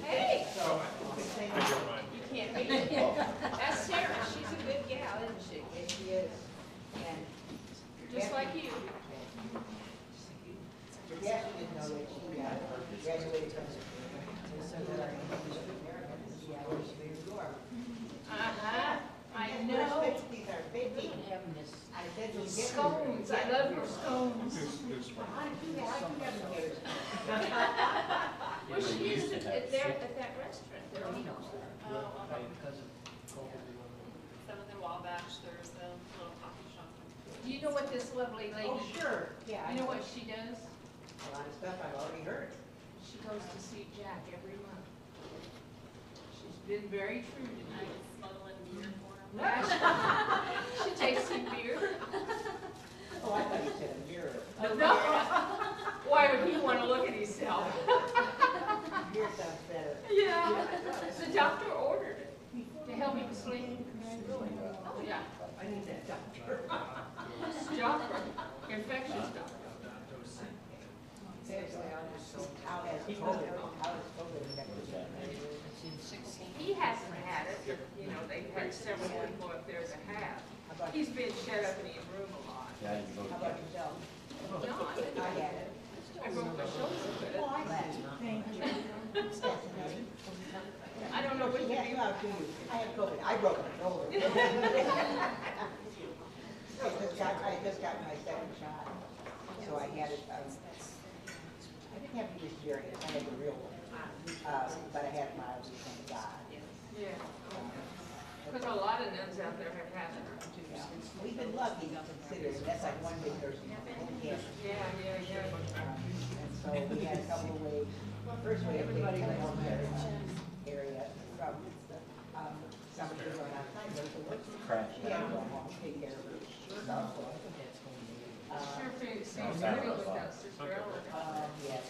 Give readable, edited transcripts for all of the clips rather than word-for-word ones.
Hey! You can't beat it. That's Sarah. She's a good gal, isn't she? Yes, she is. And Just like you. yes, she didn't know that she graduated from I know. These are 50. I said to get Scones. I love your scones. Well, she used to there at that restaurant. There. Some of the Wabash, there's a little coffee shop. Do you know what this lovely lady? Oh, sure. Yeah. You know what she does? A lot of stuff I've already heard. She goes to see Jack every month. She's been very true to I me. smuggle in beer for him. She takes some beer. Oh, I thought you said a mirror. No. Why would he want to look at himself? Beer sounds better. Yeah. The doctor ordered it to help him sleep. Oh, yeah. I need that doctor. Doctor. Infectious doctor. Seriously, how has COVID affected He hasn't had it, but, you know, they've had several people up there that have. He's been shut up in his room a lot. How about yourself? No, I had it. I broke my shoulder with it. Thank you. I don't know what you Yeah, do. how do you? I had COVID. I broke my shoulder. I just got my second shot. So I had it, I didn't have to use Jerry, I had the real one. But I had mild, thank God. Yeah. Because a lot of nuns out there have had it. Yeah. We've been lucky, considering that's like one big nursing home. Yeah, yeah, yeah. And so we had a couple of waves. First wave, everybody in the home area from some of the going outside, so what's the crash? Yeah, go home, take care of her. Sure seems pretty without Sister Ellen. Yes.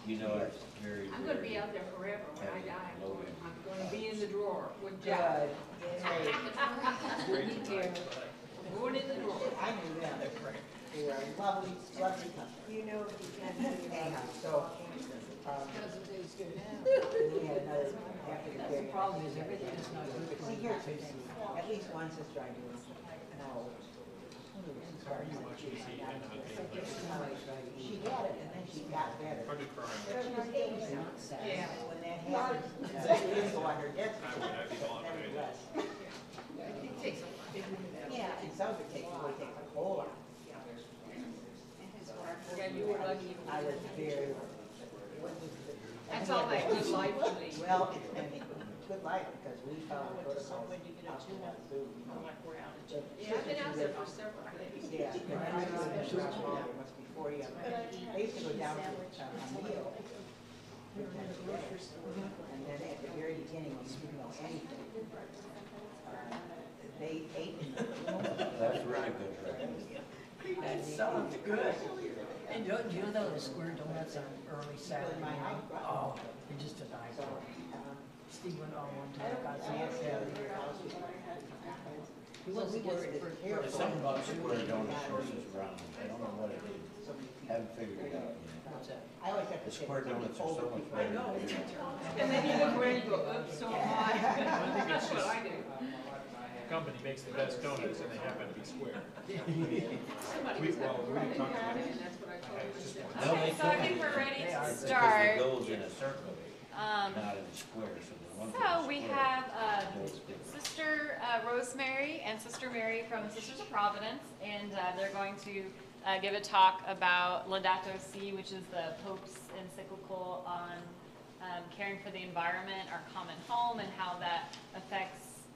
You know, it's very. I'm going to be out there forever when I die. I'm going to be in the drawer with Jack. Good. Going in the drawer. I knew them. They were a lovely, lovely couple. You know, anyhow, so, we had another, after the period. The problem is everything is not good. See, here's the thing, at least one sister I knew, and I was, she had it, and then she got better. She was 80 now. Yeah. When that happened, she didn't go on her death certificate, nevertheless. It takes a while. Yeah, and some of it takes a whole lot. Yeah, you were lucky. I was very. That's all that good life you lead. Well, it's been a good life because we found protocol out in that zoo. Yeah, I've been out there for several days. Yeah, and then I was in the shop, it must be 40 of them. I used to go down to a meal. And then at the very beginning, when you didn't know anything, they ate in the room. That's really good. That sounds good. And do you know the square donuts on early Saturday night? Oh, they're just a nice one. Steve went on one time. He wants to get some first. There's something about square donuts versus round. I don't know what it is. Haven't figured it out yet. What's that? I always have to The say. square donuts are so much better. And then you look around and go, oops, so high. That's what I do. Company makes the best donuts and they happen to be square. Somebody was having a wedding party, and that's what I told her. No, they Okay, so I think don't. we're ready to Because it start. goes in a circle, not in a square. So the one So that's we square have goes big. Sister Rosemary and Sister Mary from Sisters of Providence, and they're going to give a talk about Laudato Si, which is the Pope's encyclical on caring for the environment, our common home, and how that affects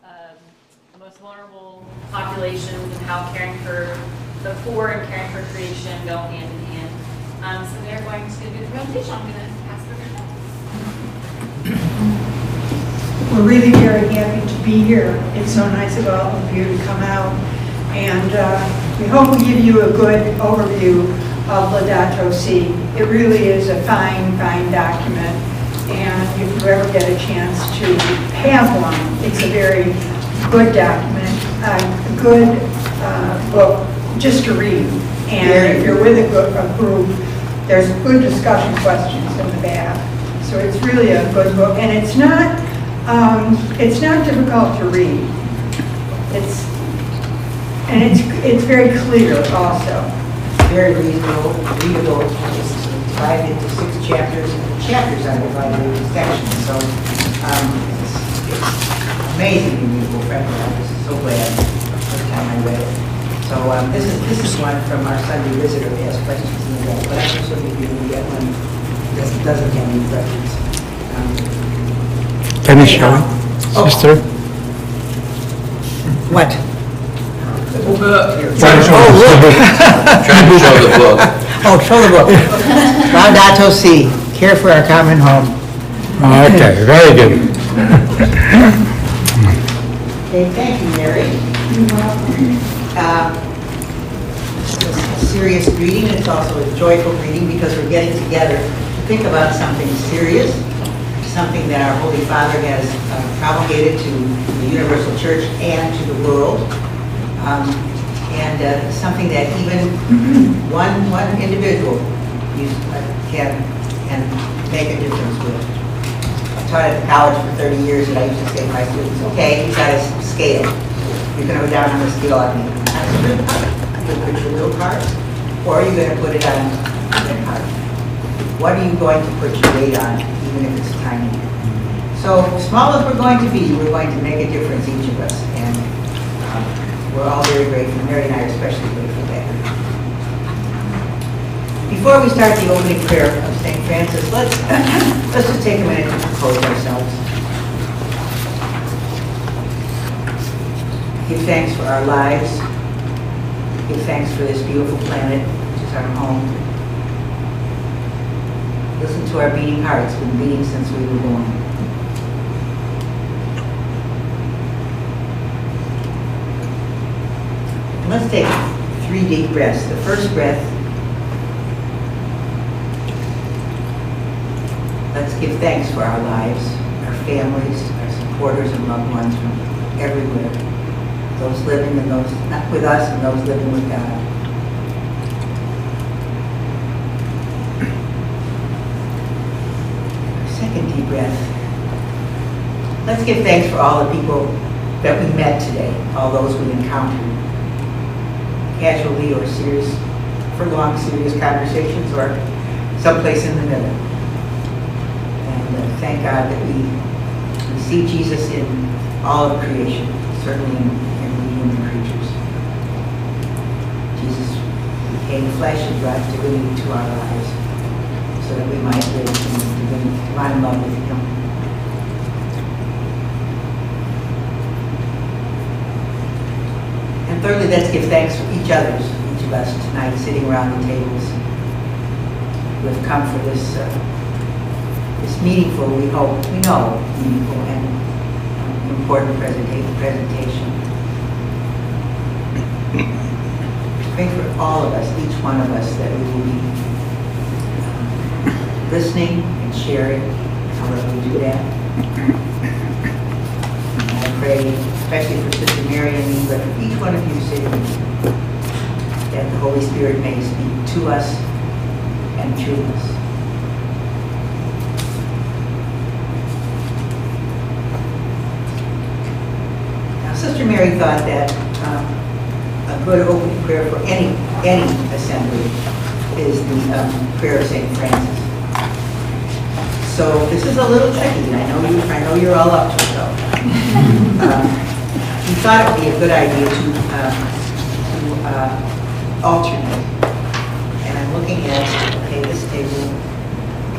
the most vulnerable populations, and how caring for the poor and caring for creation go hand in hand. So they're going to do the presentation. I'm going to pass it over. We're really very happy to be here. It's so nice of all of you to come out. And we hope we give you a good overview of Laudato Si. It really is a fine, fine document. And if you ever get a chance to have one, it's a very good document, a good book just to read. And if you're with a group There's good discussion questions in the back. So it's really a good book, and it's not difficult to read. It's very clear also. Very reasonable, readable. It's divided into 6 chapters, and the chapters are divided into sections. So it's amazingly readable, frankly. I was so glad the first time I read it. So this is one from our Sunday visitor who has questions in the back, but I can certainly give you that one. Doesn't have any questions. Can you show it, sister? What? Trying to show the book. Trying to show the book. Oh, show the book. Laudato Si, Care for Our Common Home. Okay, very good. Okay, thank you, Mary. It's a serious reading, and it's also a joyful reading because we're getting together to think about something serious, something that our Holy Father has promulgated to the Universal Church and to the world, and something that even one individual can make a difference with. I taught at the college for 30 years, and I used to say to my students, okay, you've got a scale. You're going to go down on the scale on me. You're going to put your little cards, or are you going to put it on a big card? What are you going to put your weight on, even if it's tiny? So small as we're going to be, we're going to make a difference, each of us. And we're all very grateful. Mary and I are especially grateful for that. Before we start the opening prayer of St. Francis, let's just take a minute to compose ourselves. Give thanks for our lives. Give thanks for this beautiful planet, which is our home. Listen to our beating hearts, been beating since we were born. And let's take 3 deep breaths. The first breath, let's give thanks for our lives, our families, our supporters and loved ones from everywhere. Those living and those not with us, and those living with God. Second deep breath. Let's give thanks for all the people that we met today, all those we encountered, casually or for long, serious conversations, or someplace in the middle. And thank God that we see Jesus in all of creation, certainly in human creatures. Jesus became flesh and brought divinity to our lives so that we might live in divine love with Him. And thirdly, let's give thanks for each of us tonight, sitting around the tables who have come for this meaningful, we know, meaningful and important presentation. Pray for all of us, each one of us, that we will be listening and sharing however we do that. And I pray, especially for Sister Mary and me, but for each one of you sitting, that the Holy Spirit may speak to us and through us. Sister Mary thought that a good opening prayer for any assembly is the prayer of St. Francis. So this is a little tricky. I know you're all up to it though. We thought it would be a good idea to alternate. And I'm looking at this table,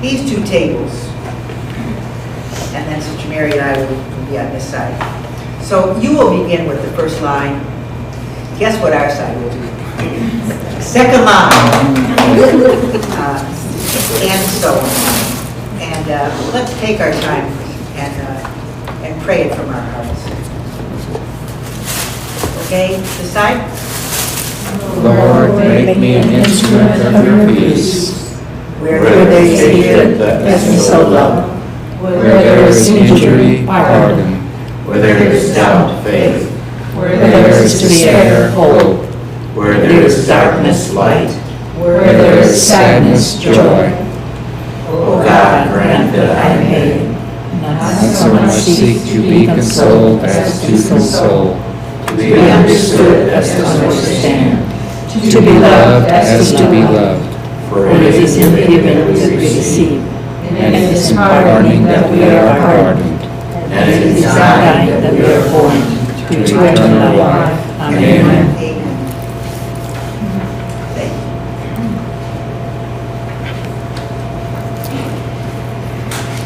these 2 tables, and then Sister Mary and I will be on this side. So you will begin with the first line. Guess what our side will do? Second line. And so on. And let's take our time and pray it from our hearts. Okay, this side? Lord, make me an instrument of your peace. Where there is hatred, bless me so love. Where there is injury, pardon. Where there is doubt, faith. Where there is despair, hope. Where there is darkness, light. Where there is sadness, joy. O God, grant that I may not so much seek to be consoled as to console, to be understood as to understand, to be loved as to be loved. For it is in the giving that we receive, and it is pardoning that we are pardoned, and it is dying that we are born to eternal life. Amen.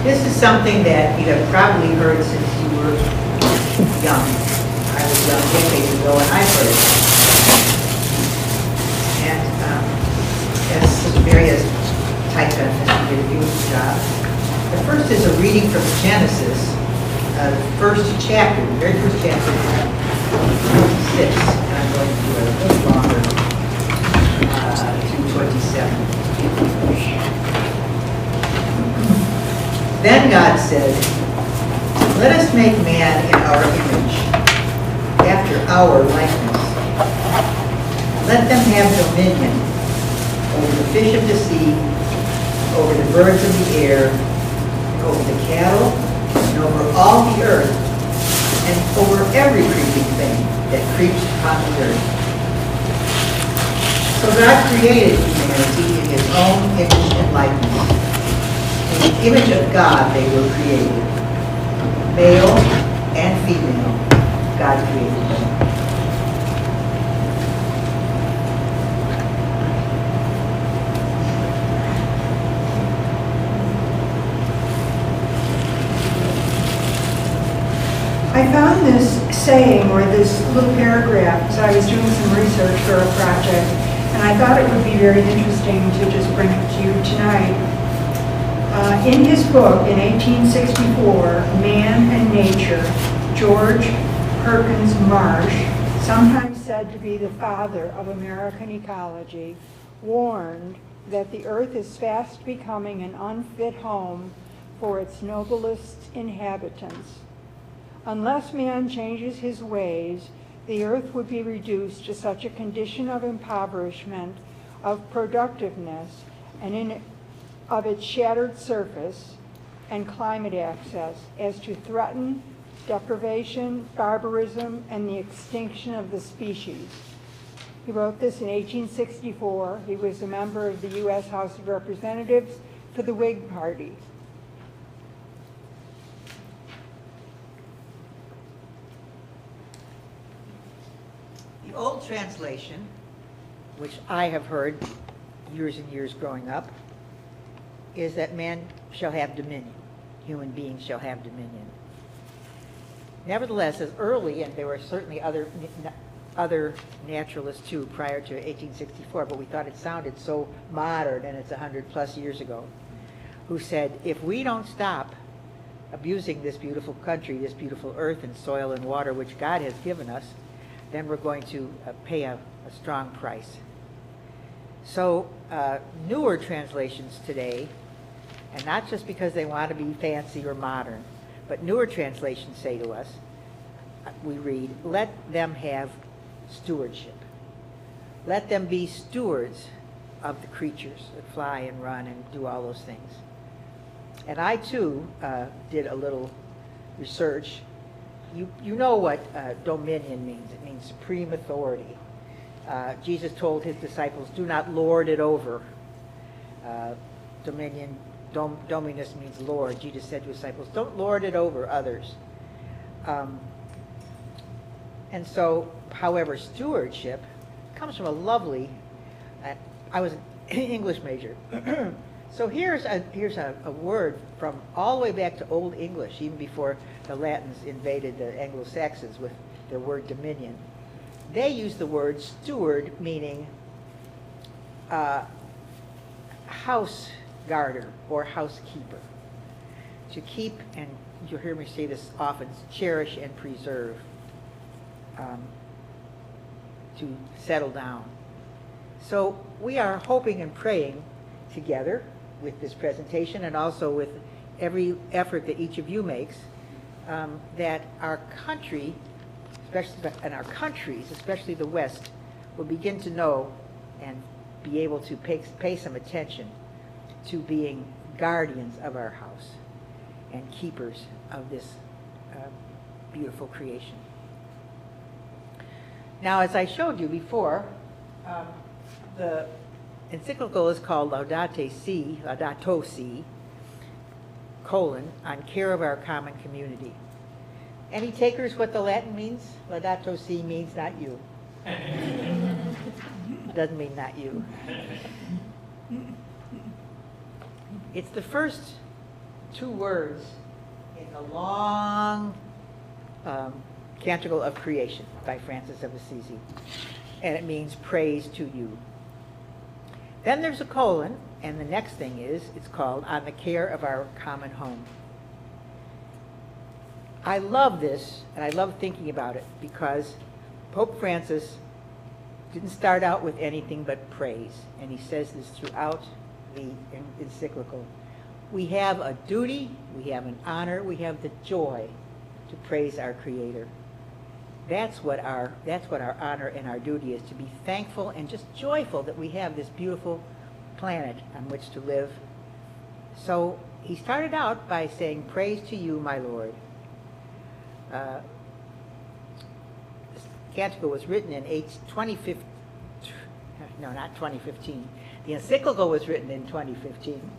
This is something that you have probably heard since you were young. I was young decades ago and I heard it. And as Sister Mary has typed on this, she did a beautiful job. The first is a reading from Genesis, the first chapter, the very first chapter, 26, and I'm going to do it a little longer, to 27. Then God said, let us make man in our image, after our likeness. Let them have dominion over the fish of the sea, over the birds of the air, over the cattle, and over all the earth, and over every creeping thing that creeps upon the earth. So God created humanity in his own image and likeness. In the image of God they were created. Male and female, God created them. I found this saying, or this little paragraph, as I was doing some research for a project, and I thought it would be very interesting to just bring it to you tonight. In his book, in 1864, Man and Nature, George Perkins Marsh, sometimes said to be the father of American ecology, warned that the earth is fast becoming an unfit home for its noblest inhabitants. Unless man changes his ways, the earth would be reduced to such a condition of impoverishment, of productiveness, and of its shattered surface and climate access as to threaten deprivation, barbarism, and the extinction of the species. He wrote this in 1864. He was a member of the U.S. House of Representatives for the Whig Party. The old translation, which I have heard years and years growing up, is that man shall have dominion. Human beings shall have dominion. Nevertheless, as early, and there were certainly other naturalists too prior to 1864, but we thought it sounded so modern, and it's 100+ years ago, who said, if we don't stop abusing this beautiful country, this beautiful earth and soil and water which God has given us, then we're going to pay a strong price. So newer translations today, and not just because they want to be fancy or modern, but newer translations say to us, we read, let them have stewardship. Let them be stewards of the creatures that fly and run and do all those things. And I too did a little research. You know what dominion means. It means supreme authority. Jesus told his disciples, do not lord it over. Dominion, dominus means Lord. Jesus said to his disciples, don't lord it over others. And so, however, stewardship comes from a lovely, I was an English major. So here's a word from all the way back to Old English, even before the Latins invaded the Anglo-Saxons with their word dominion. They use the word steward, meaning house guarder or housekeeper. To keep, and you'll hear me say this often, cherish and preserve. To settle down. So we are hoping and praying together with this presentation and also with every effort that each of you makes that our country, especially, and our countries, especially the West, will begin to know and be able to pay some attention to being guardians of our house and keepers of this beautiful creation. Now, as I showed you before, the encyclical is called Laudato Si, on care of our common community. Any takers what the Latin means? Laudato Si means not you. Doesn't mean not you. It's the first two words in the long Canticle of Creation by Francis of Assisi, and it means praise to you. Then there's a colon, and the next thing is, it's called On the Care of Our Common Home. I love this, and I love thinking about it, because Pope Francis didn't start out with anything but praise, and he says this throughout the encyclical. We have a duty, we have an honor, we have the joy to praise our Creator. That's what our honor and our duty is, to be thankful and just joyful that we have this beautiful planet on which to live. So he started out by saying, praise to you, my Lord. This canticle was written in 2015. No, not 2015. The encyclical was written in 2015.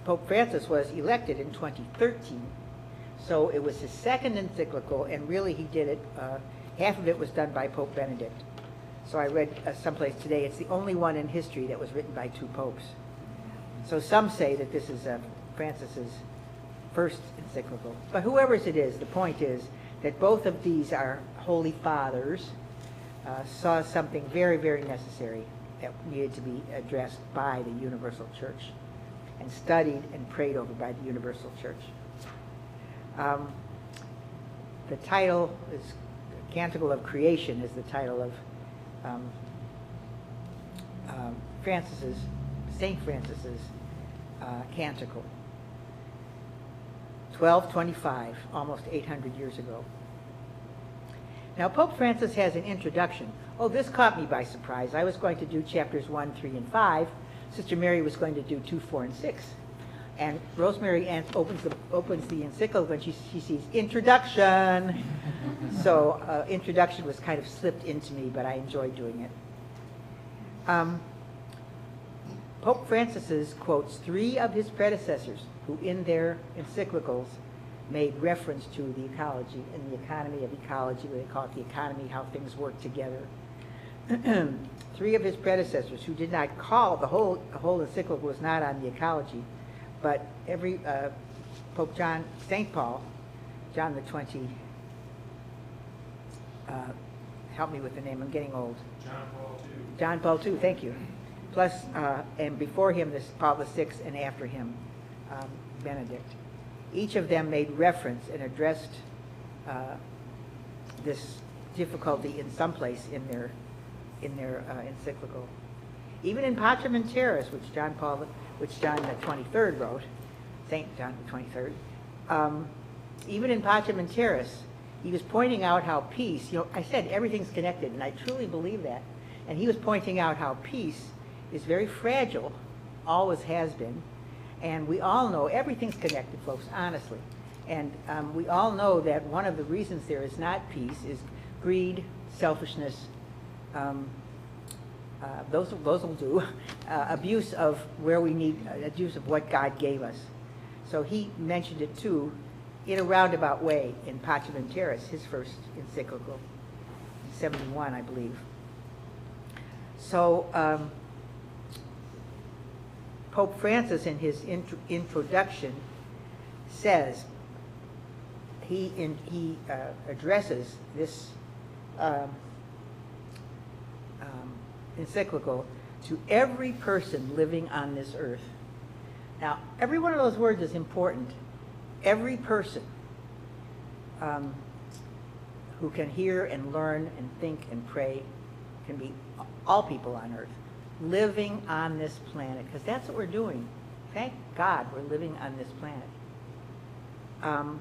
Pope Francis was elected in 2013. So it was his second encyclical, and really he did it, half of it was done by Pope Benedict. So I read someplace today, it's the only one in history that was written by two popes. So some say that this is Francis's first encyclical. But whoever's it is, the point is that both of these are holy fathers saw something very, very necessary that needed to be addressed by the Universal Church and studied and prayed over by the Universal Church. The title is Canticle of Creation, is the title of St. Francis's canticle. 1225, almost 800 years ago. Now, Pope Francis has an introduction. Oh, this caught me by surprise. I was going to do chapters 1, 3, and 5. Sister Mary was going to do 2, 4, and 6. And Rosemary opens the encyclical and she sees introduction. So introduction was kind of slipped into me, but I enjoyed doing it. Pope Francis quotes 3 of his predecessors who in their encyclicals made reference to the ecology and the economy of ecology, what they call it the economy, how things work together. 3 of his predecessors who did not call, the whole encyclical was not on the ecology, but every Pope St. Paul, John the 20, help me with the name, I'm getting old. John Paul II, thank you. Plus, and before him, this Paul VI, and after him, Benedict. Each of them made reference and addressed this difficulty in some place in their encyclical. Even in Pacem Terris, which John the 23rd wrote, Saint John the 23rd, even in Pacem Terris, he was pointing out how peace, I said everything's connected, and I truly believe that. And he was pointing out how peace is very fragile, always has been, and we all know everything's connected, folks, honestly. And we all know that one of the reasons there is not peace is greed, selfishness, those will do, abuse of where we need, abuse of what God gave us. So he mentioned it too, in a roundabout way, in Pacem Terris, his first encyclical, 71, I believe. So Pope Francis, in his introduction, says he addresses this encyclical to every person living on this earth. Now, every one of those words is important. Every person who can hear and learn and think and pray can be all people on earth living on this planet, because that's what we're doing. Thank God we're living on this planet. And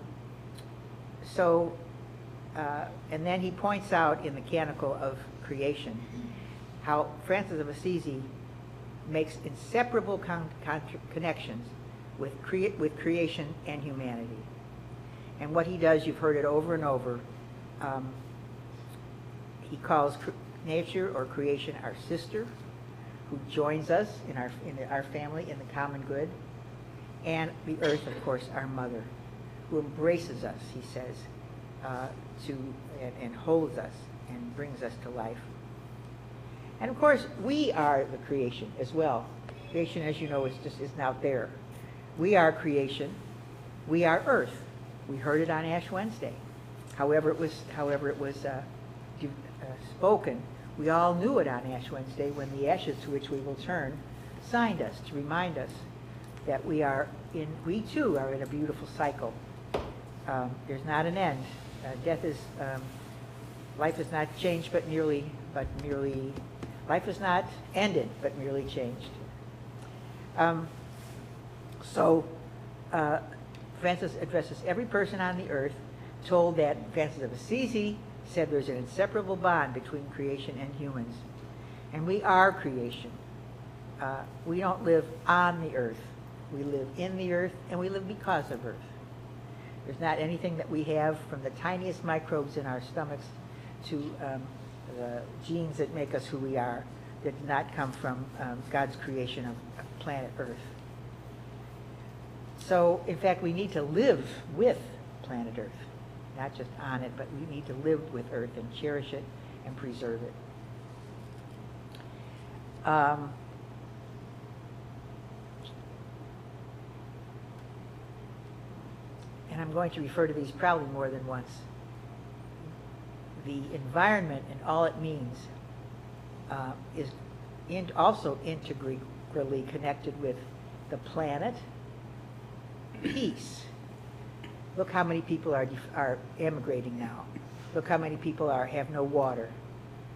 then he points out in the Canticle of Creation how Francis of Assisi makes inseparable connections with creation and humanity. And what he does, you've heard it over and over, he calls nature or creation our sister, who joins us in our family in the common good, and the earth, of course, our mother, who embraces us, he says, and holds us and brings us to life. And of course, we are the creation as well. Creation, as you know, is not there. We are creation. We are earth. We heard it on Ash Wednesday. However it was spoken, we all knew it on Ash Wednesday when the ashes to which we will turn signed us to remind us that we too are in a beautiful cycle. There's not an end. Life is not changed but merely, life is not ended but merely changed. Francis addresses every person on the earth, told that Francis of Assisi said there's an inseparable bond between creation and humans. And we are creation. We don't live on the earth. We live in the earth, and we live because of earth. There's not anything that we have, from the tiniest microbes in our stomachs to the genes that make us who we are, that did not come from God's creation of planet Earth. So, in fact, we need to live with planet Earth. Not just on it, but we need to live with Earth and cherish it and preserve it. And I'm going to refer to these probably more than once. The environment and all it means is also integrally connected with the planet, peace. Look how many people are emigrating now. Look how many people have no water.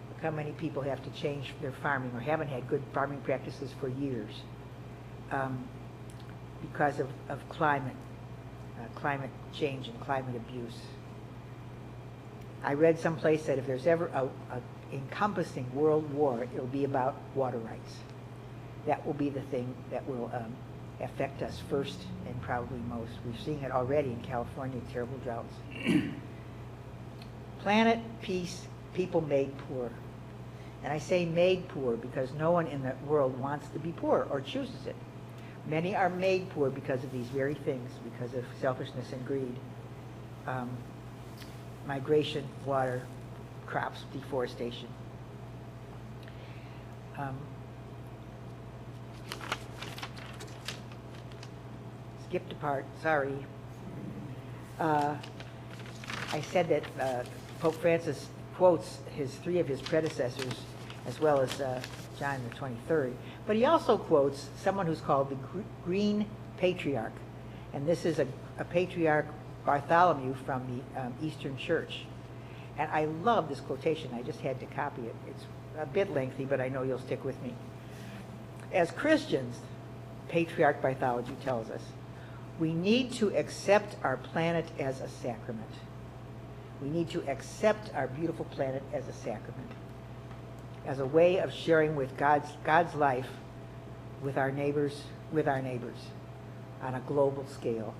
Look how many people have to change their farming or haven't had good farming practices for years because of climate change and climate abuse. I read someplace that if there's ever a encompassing world war, it'll be about water rights. That will be the thing that will affect us first and probably most. We're seeing it already in California, terrible droughts. Planet, peace, people made poor. And I say made poor because no one in the world wants to be poor or chooses it. Many are made poor because of these very things, because of selfishness and greed. Migration, water, crops, deforestation. Skipped a part, sorry. I said that Pope Francis quotes three of his predecessors, as well as John the 23rd, but he also quotes someone who's called the Green Patriarch, and this is a patriarch, Bartholomew, from the Eastern Church. And I love this quotation. I just had to copy it. It's a bit lengthy, but I know you'll stick with me. As Christians, Patriarch Bartholomew tells us, we need to accept our planet as a sacrament. We need to accept our beautiful planet as a sacrament, as a way of sharing with God's life with our neighbors on a global scale.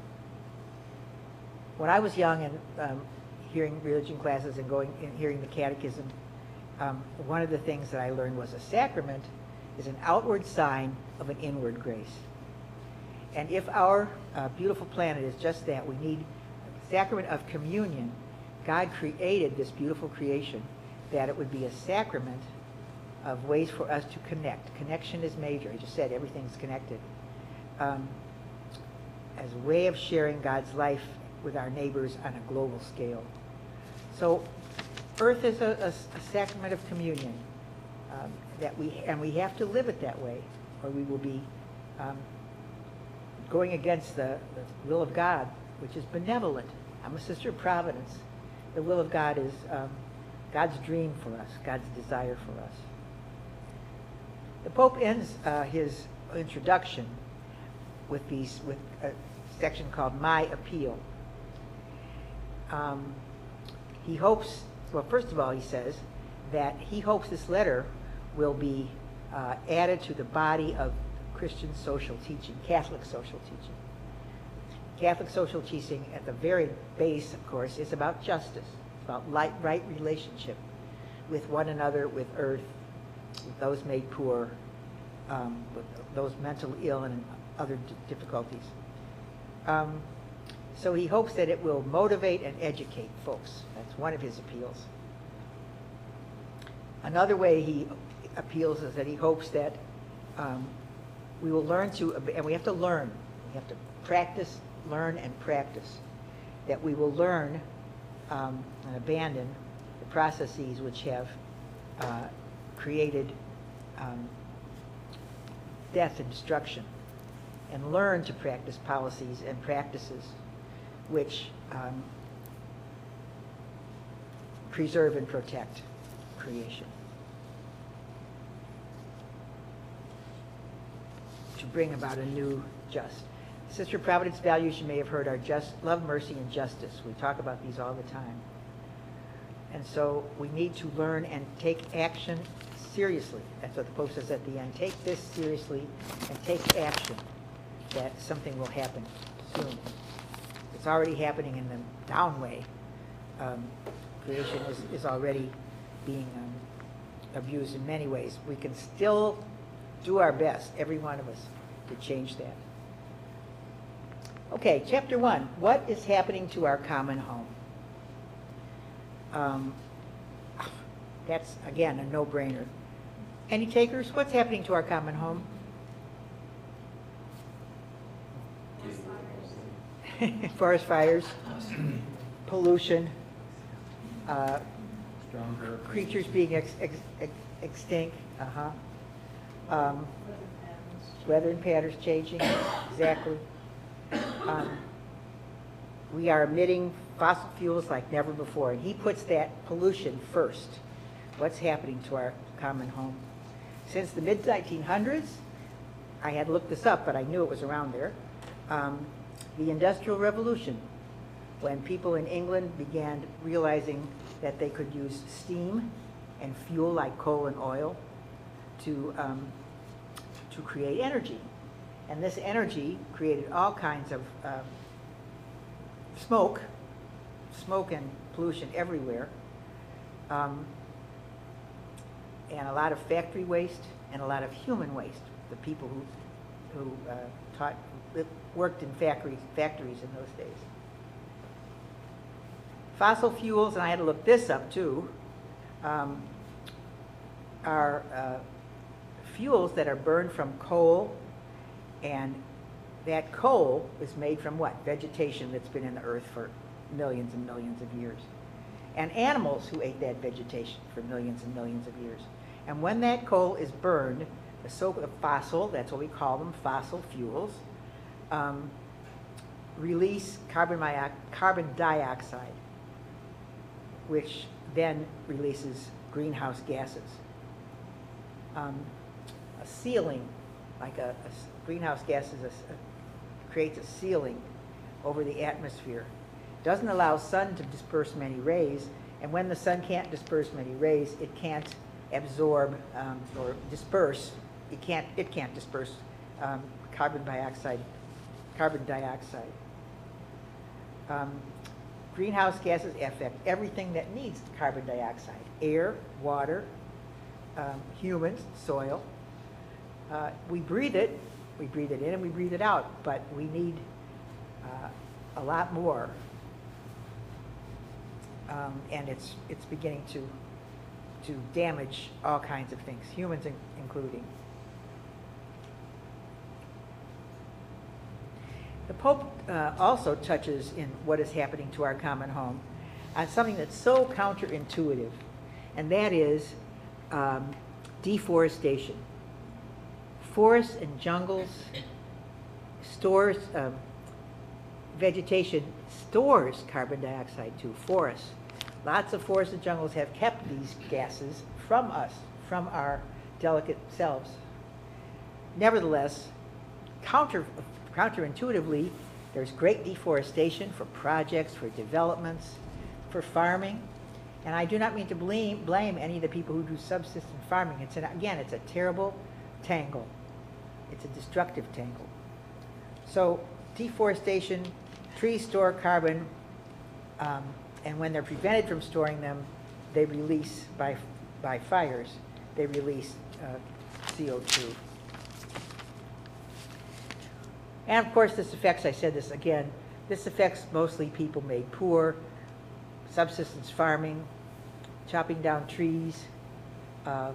When I was young and hearing religion classes and hearing the Catechism, one of the things that I learned was a sacrament is an outward sign of an inward grace. And if our beautiful planet is just that, we need a sacrament of communion. God created this beautiful creation that it would be a sacrament of ways for us to connect. Connection is major. I just said everything's connected. As a way of sharing God's life with our neighbors on a global scale. So Earth is a sacrament of communion and we have to live it that way, or we will be going against the will of God, which is benevolent. I'm a sister of providence. The will of God is God's dream for us, God's desire for us. The Pope ends his introduction with a section called My Appeal. He hopes, well, first of all, he says that he hopes this letter will be added to the body of Christian social teaching, Catholic social teaching. Catholic social teaching at the very base, of course, is about justice. It's about right relationship with one another, with earth, with those made poor, with those mentally ill and other difficulties. So he hopes that it will motivate and educate folks. That's one of his appeals. Another way he appeals is that he hopes that we will learn to, and we have to learn, we have to practice, learn and practice, that we will learn and abandon the processes which have created death and destruction, and learn to practice policies and practices which preserve and protect creation. To bring about a new just. Sister Providence values, you may have heard, are just love, mercy, and justice. We talk about these all the time. And so we need to learn and take action seriously. That's what the Pope says at the end. Take this seriously and take action, that something will happen soon. It's already happening in the down way. Creation is already being abused in many ways. We can still do our best, every one of us, to change that. Okay, chapter 1. What is happening to our common home? That's, again, a no-brainer. Any takers? What's happening to our common home? Forest fires, pollution, creatures being extinct, weather and patterns changing, exactly. We are emitting fossil fuels like never before, and he puts that pollution first. What's happening to our common home? Since the mid-1900s, I had looked this up, but I knew it was around there, the Industrial Revolution, when people in England began realizing that they could use steam and fuel like coal and oil to create energy. And this energy created all kinds of smoke and pollution everywhere, and a lot of factory waste and a lot of human waste. The people who worked in factories in those days. Fossil fuels, and I had to look this up too, are fuels that are burned from coal, and that coal is made from what? Vegetation that's been in the earth for millions and millions of years. And animals who ate that vegetation for millions and millions of years. And when that coal is burned, the so-called fossil, that's what we call them, fossil fuels, release carbon dioxide, which then releases greenhouse gases. A ceiling, like a greenhouse gas creates a ceiling over the atmosphere. Doesn't allow sun to disperse many rays, and when the sun can't disperse many rays, it can't absorb or disperse. It can't disperse carbon dioxide. Greenhouse gases affect everything that needs carbon dioxide: air, water, humans, soil. We breathe it in and we breathe it out, but we need a lot more, and it's beginning to damage all kinds of things, humans including. The Pope also touches in what is happening to our common home on something that's so counterintuitive, and that is deforestation. Forests and jungles stores, vegetation stores carbon dioxide too. Forests. Lots of forests and jungles have kept these gases from us, from our delicate selves. Nevertheless, counterintuitively, there's great deforestation for projects, for developments, for farming, And I do not mean to blame any of the people who do subsistence farming. Again, it's a terrible tangle. It's a destructive tangle. So deforestation, trees store carbon, and when they're prevented from storing them, they release, by fires, they release CO2. And of course this affects, I said this again, this affects mostly people made poor, subsistence farming, chopping down trees, I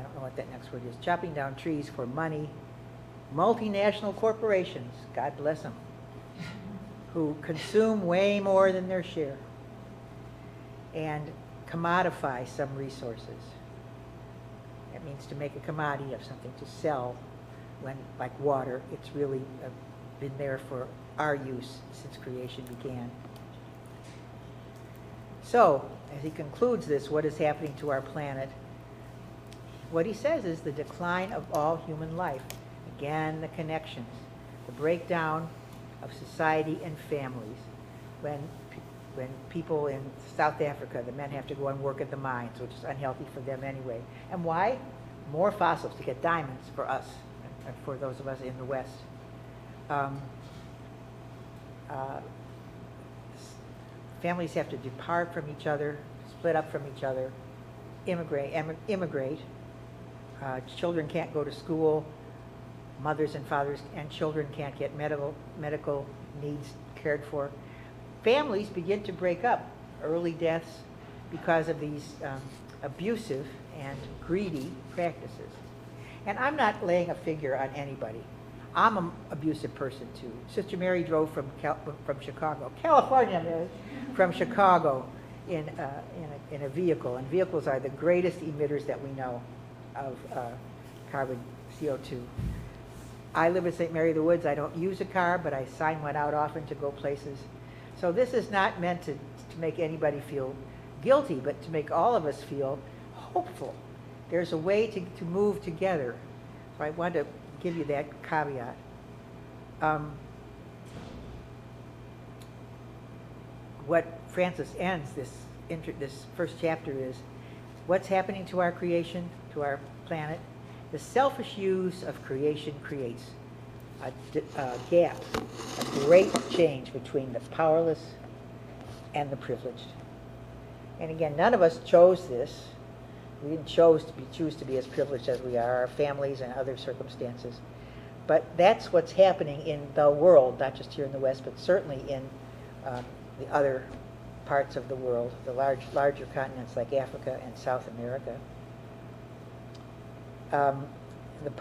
don't know what that next word is, chopping down trees for money, multinational corporations, God bless them, who consume way more than their share and commodify some resources. That means to make a commodity of something to sell when, like water, it's really been there for our use since creation began. So, as he concludes this, what is happening to our planet? What he says is the decline of all human life. Again, the connections, the breakdown of society and families. When people in South Africa, the men have to go and work at the mines, which is unhealthy for them anyway. And why? More fossils to get diamonds for us, and for those of us in the West. Families have to depart from each other, split up from each other, immigrate. Children can't go to school. Mothers and fathers and children can't get medical needs cared for. Families begin to break up. Early deaths because of these abusive and greedy practices. And I'm not laying a finger on anybody. I'm an abusive person too. Sister Mary drove from Chicago, California, from Chicago in a vehicle. And vehicles are the greatest emitters that we know of carbon, CO2. I live in St. Mary of the Woods. I don't use a car, but I sign one out often to go places. So this is not meant to make anybody feel guilty, but to make all of us feel hopeful. There's a way to move together. So I want to give you that caveat. What Francis ends this first chapter is, what's happening to our creation, to our planet? The selfish use of creation creates a gap, a great change between the powerless and the privileged. And again, none of us chose this. We didn't choose to be as privileged as we are, our families and other circumstances. But that's what's happening in the world, not just here in the West, but certainly in the other parts of the world, the larger continents like Africa and South America. The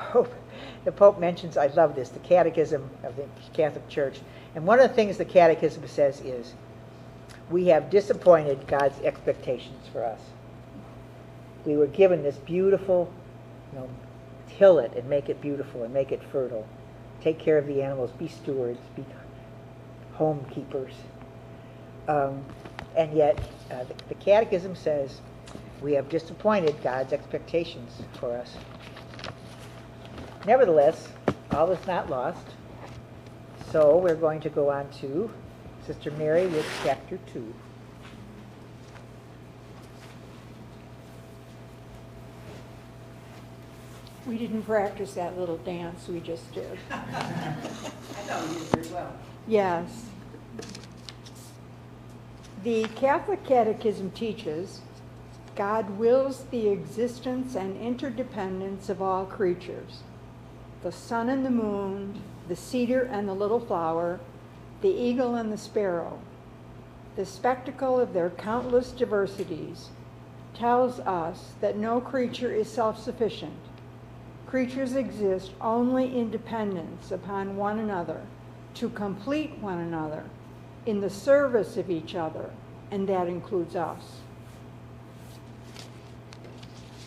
Pope mentions, I love this, the Catechism of the Catholic Church. And one of the things the Catechism says is, we have disappointed God's expectations for us. We were given this beautiful, till it and make it beautiful and make it fertile. Take care of the animals, be stewards, be homekeepers. And yet, the Catechism says, we have disappointed God's expectations for us. Nevertheless, all is not lost. So we're going to go on to Sister Mary with chapter 2. We didn't practice that little dance we just did. I thought we did very well. Yes. The Catholic Catechism teaches God wills the existence and interdependence of all creatures. The sun and the moon, the cedar and the little flower, the eagle and the sparrow. The spectacle of their countless diversities tells us that no creature is self-sufficient. Creatures exist only in dependence upon one another, to complete one another, in the service of each other, and that includes us.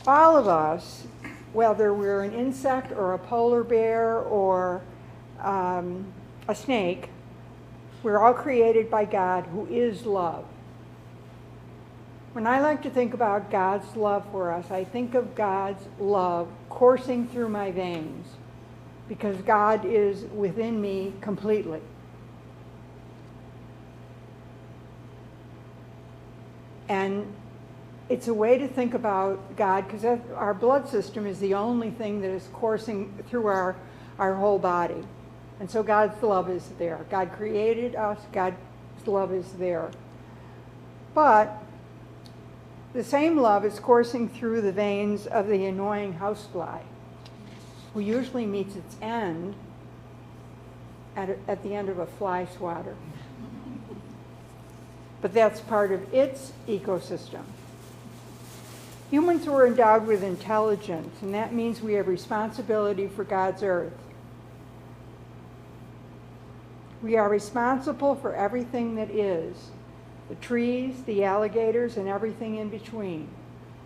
All of us, whether we're an insect or a polar bear or a snake, we're all created by God, who is love. When I like to think about God's love for us, I think of God's love coursing through my veins. because God is within me completely. And it's a way to think about God, because our blood system is the only thing that is coursing through our whole body. And so God's love is there. God created us, God's love is there. But the same love is coursing through the veins of the annoying housefly, who usually meets its end at the end of a fly swatter. But that's part of its ecosystem. Humans were endowed with intelligence, and that means we have responsibility for God's earth. We are responsible for everything that is, the trees, the alligators, and everything in between.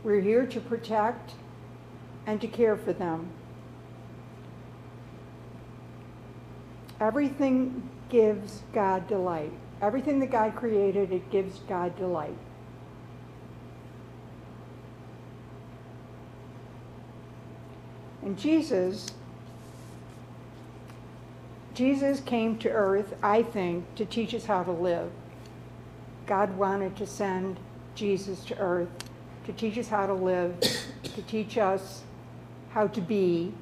We're here to protect and to care for them. Everything gives God delight. Everything that God created, it gives God delight. And Jesus came to earth, I think, to teach us how to live. God wanted to send Jesus to earth to teach us how to live, to teach us how to be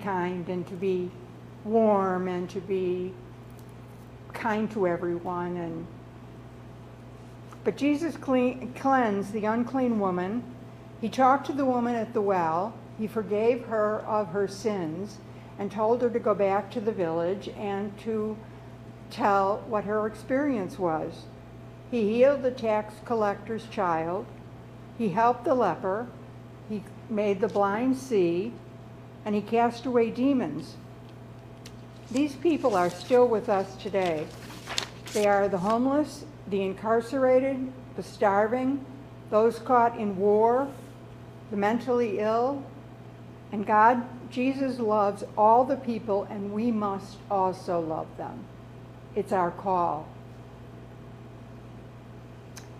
kind and to be warm and to be kind to everyone. But Jesus cleansed the unclean woman. He talked to the woman at the well. He forgave her of her sins and told her to go back to the village and to tell what her experience was. He healed the tax collector's child. He helped the leper. He made the blind see, and he cast away demons. These people are still with us today. They are the homeless, the incarcerated, the starving, those caught in war, the mentally ill. And Jesus loves all the people, and we must also love them. It's our call.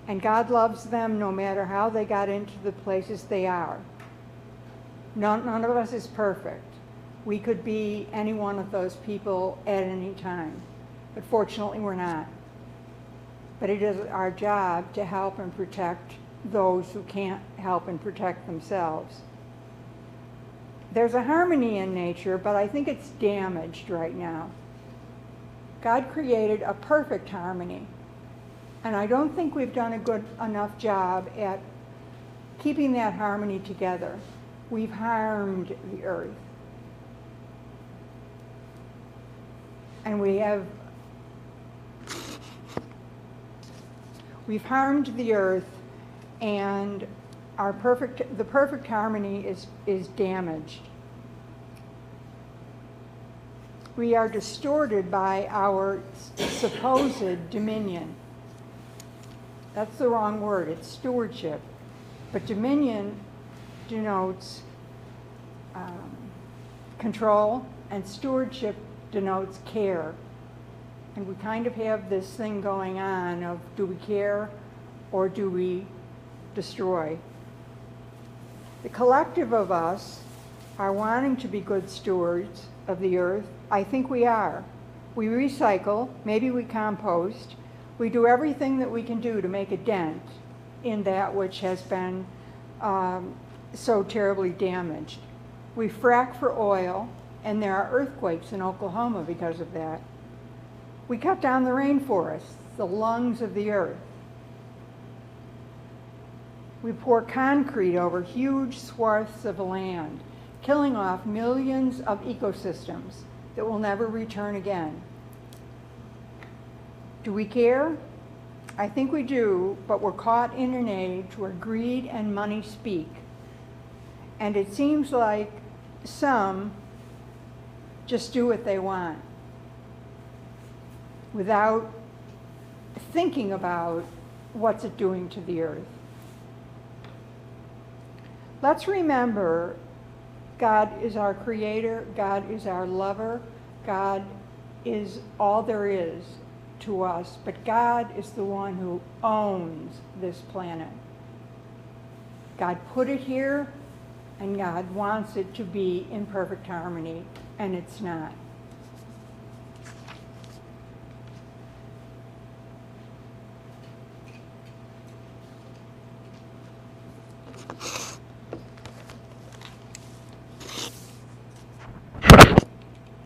And God loves them no matter how they got into the places they are. None of us is perfect. We could be any one of those people at any time. But fortunately, we're not. But it is our job to help and protect those who can't help and protect themselves. There's a harmony in nature, but I think it's damaged right now. God created a perfect harmony, and I don't think we've done a good enough job at keeping that harmony together. We've harmed the earth. And we've harmed the earth, and the perfect harmony is damaged. We are distorted by our supposed dominion. That's the wrong word, it's stewardship. But dominion denotes control, and stewardship denotes care. And we kind of have this thing going on of, do we care or do we destroy? The collective of us are wanting to be good stewards of the earth. I think we are. We recycle, maybe we compost. We do everything that we can do to make a dent in that which has been so terribly damaged. We frack for oil, and there are earthquakes in Oklahoma because of that. We cut down the rainforests, the lungs of the earth. We pour concrete over huge swaths of land, killing off millions of ecosystems that will never return again. Do we care? I think we do, but we're caught in an age where greed and money speak. And it seems like some just do what they want without thinking about what's it doing to the earth. Let's remember God is our creator, God is our lover, God is all there is to us, but God is the one who owns this planet. God put it here, and God wants it to be in perfect harmony, and it's not.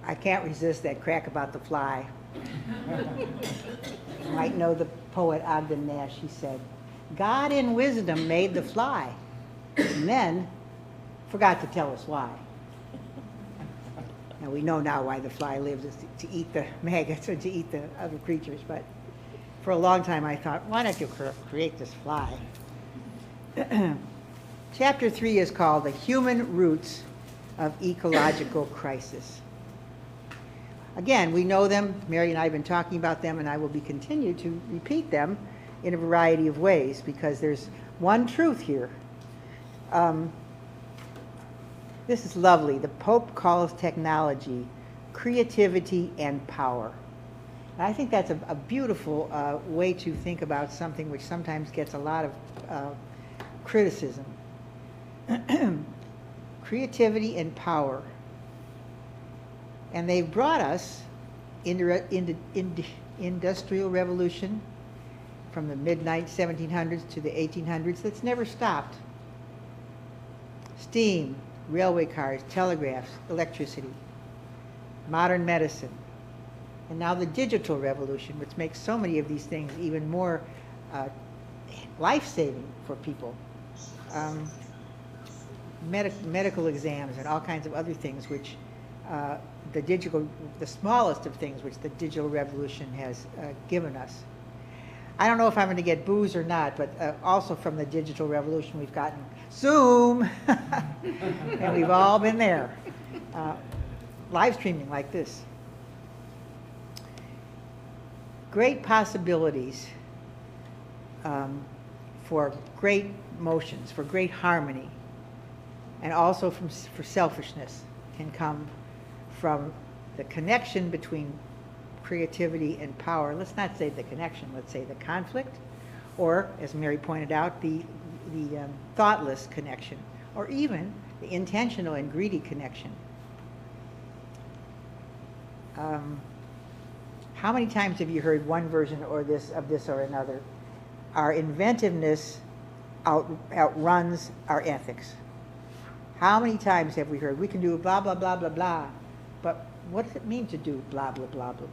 I can't resist that crack about the fly. You might know the poet Ogden Nash. He said, God in wisdom made the fly, and then forgot to tell us why. Now we know now why the fly lives, is to eat the maggots or to eat the other creatures, but for a long time I thought, why don't you create this fly? Chapter 3 is called The Human Roots of Ecological Crisis. Again, we know them. Mary and I have been talking about them, and I will be continued to repeat them in a variety of ways because there's one truth here. This is lovely. The Pope calls technology creativity and power. And I think that's a beautiful way to think about something which sometimes gets a lot of criticism. Creativity and power. And they've brought us into industrial revolution from the mid-1700s to the 1800s that's never stopped. Steam, railway cars, telegraphs, electricity, modern medicine, and now the digital revolution, which makes so many of these things even more life-saving for people. Medical exams and all kinds of other things which the smallest of things which the digital revolution has given us. I don't know if I'm going to get boos or not, but also from the digital revolution we've gotten Zoom, and we've all been there, live streaming like this. Great possibilities for great motions, for great harmony, and also for selfishness can come from the connection between creativity and power. Let's not say the connection, let's say the conflict, or, as Mary pointed out, the thoughtless connection, or even the intentional and greedy connection. How many times have you heard one version of this or another? Our inventiveness outruns our ethics. How many times have we heard, we can do blah, blah, blah, blah, blah, but what does it mean to do blah, blah, blah, blah,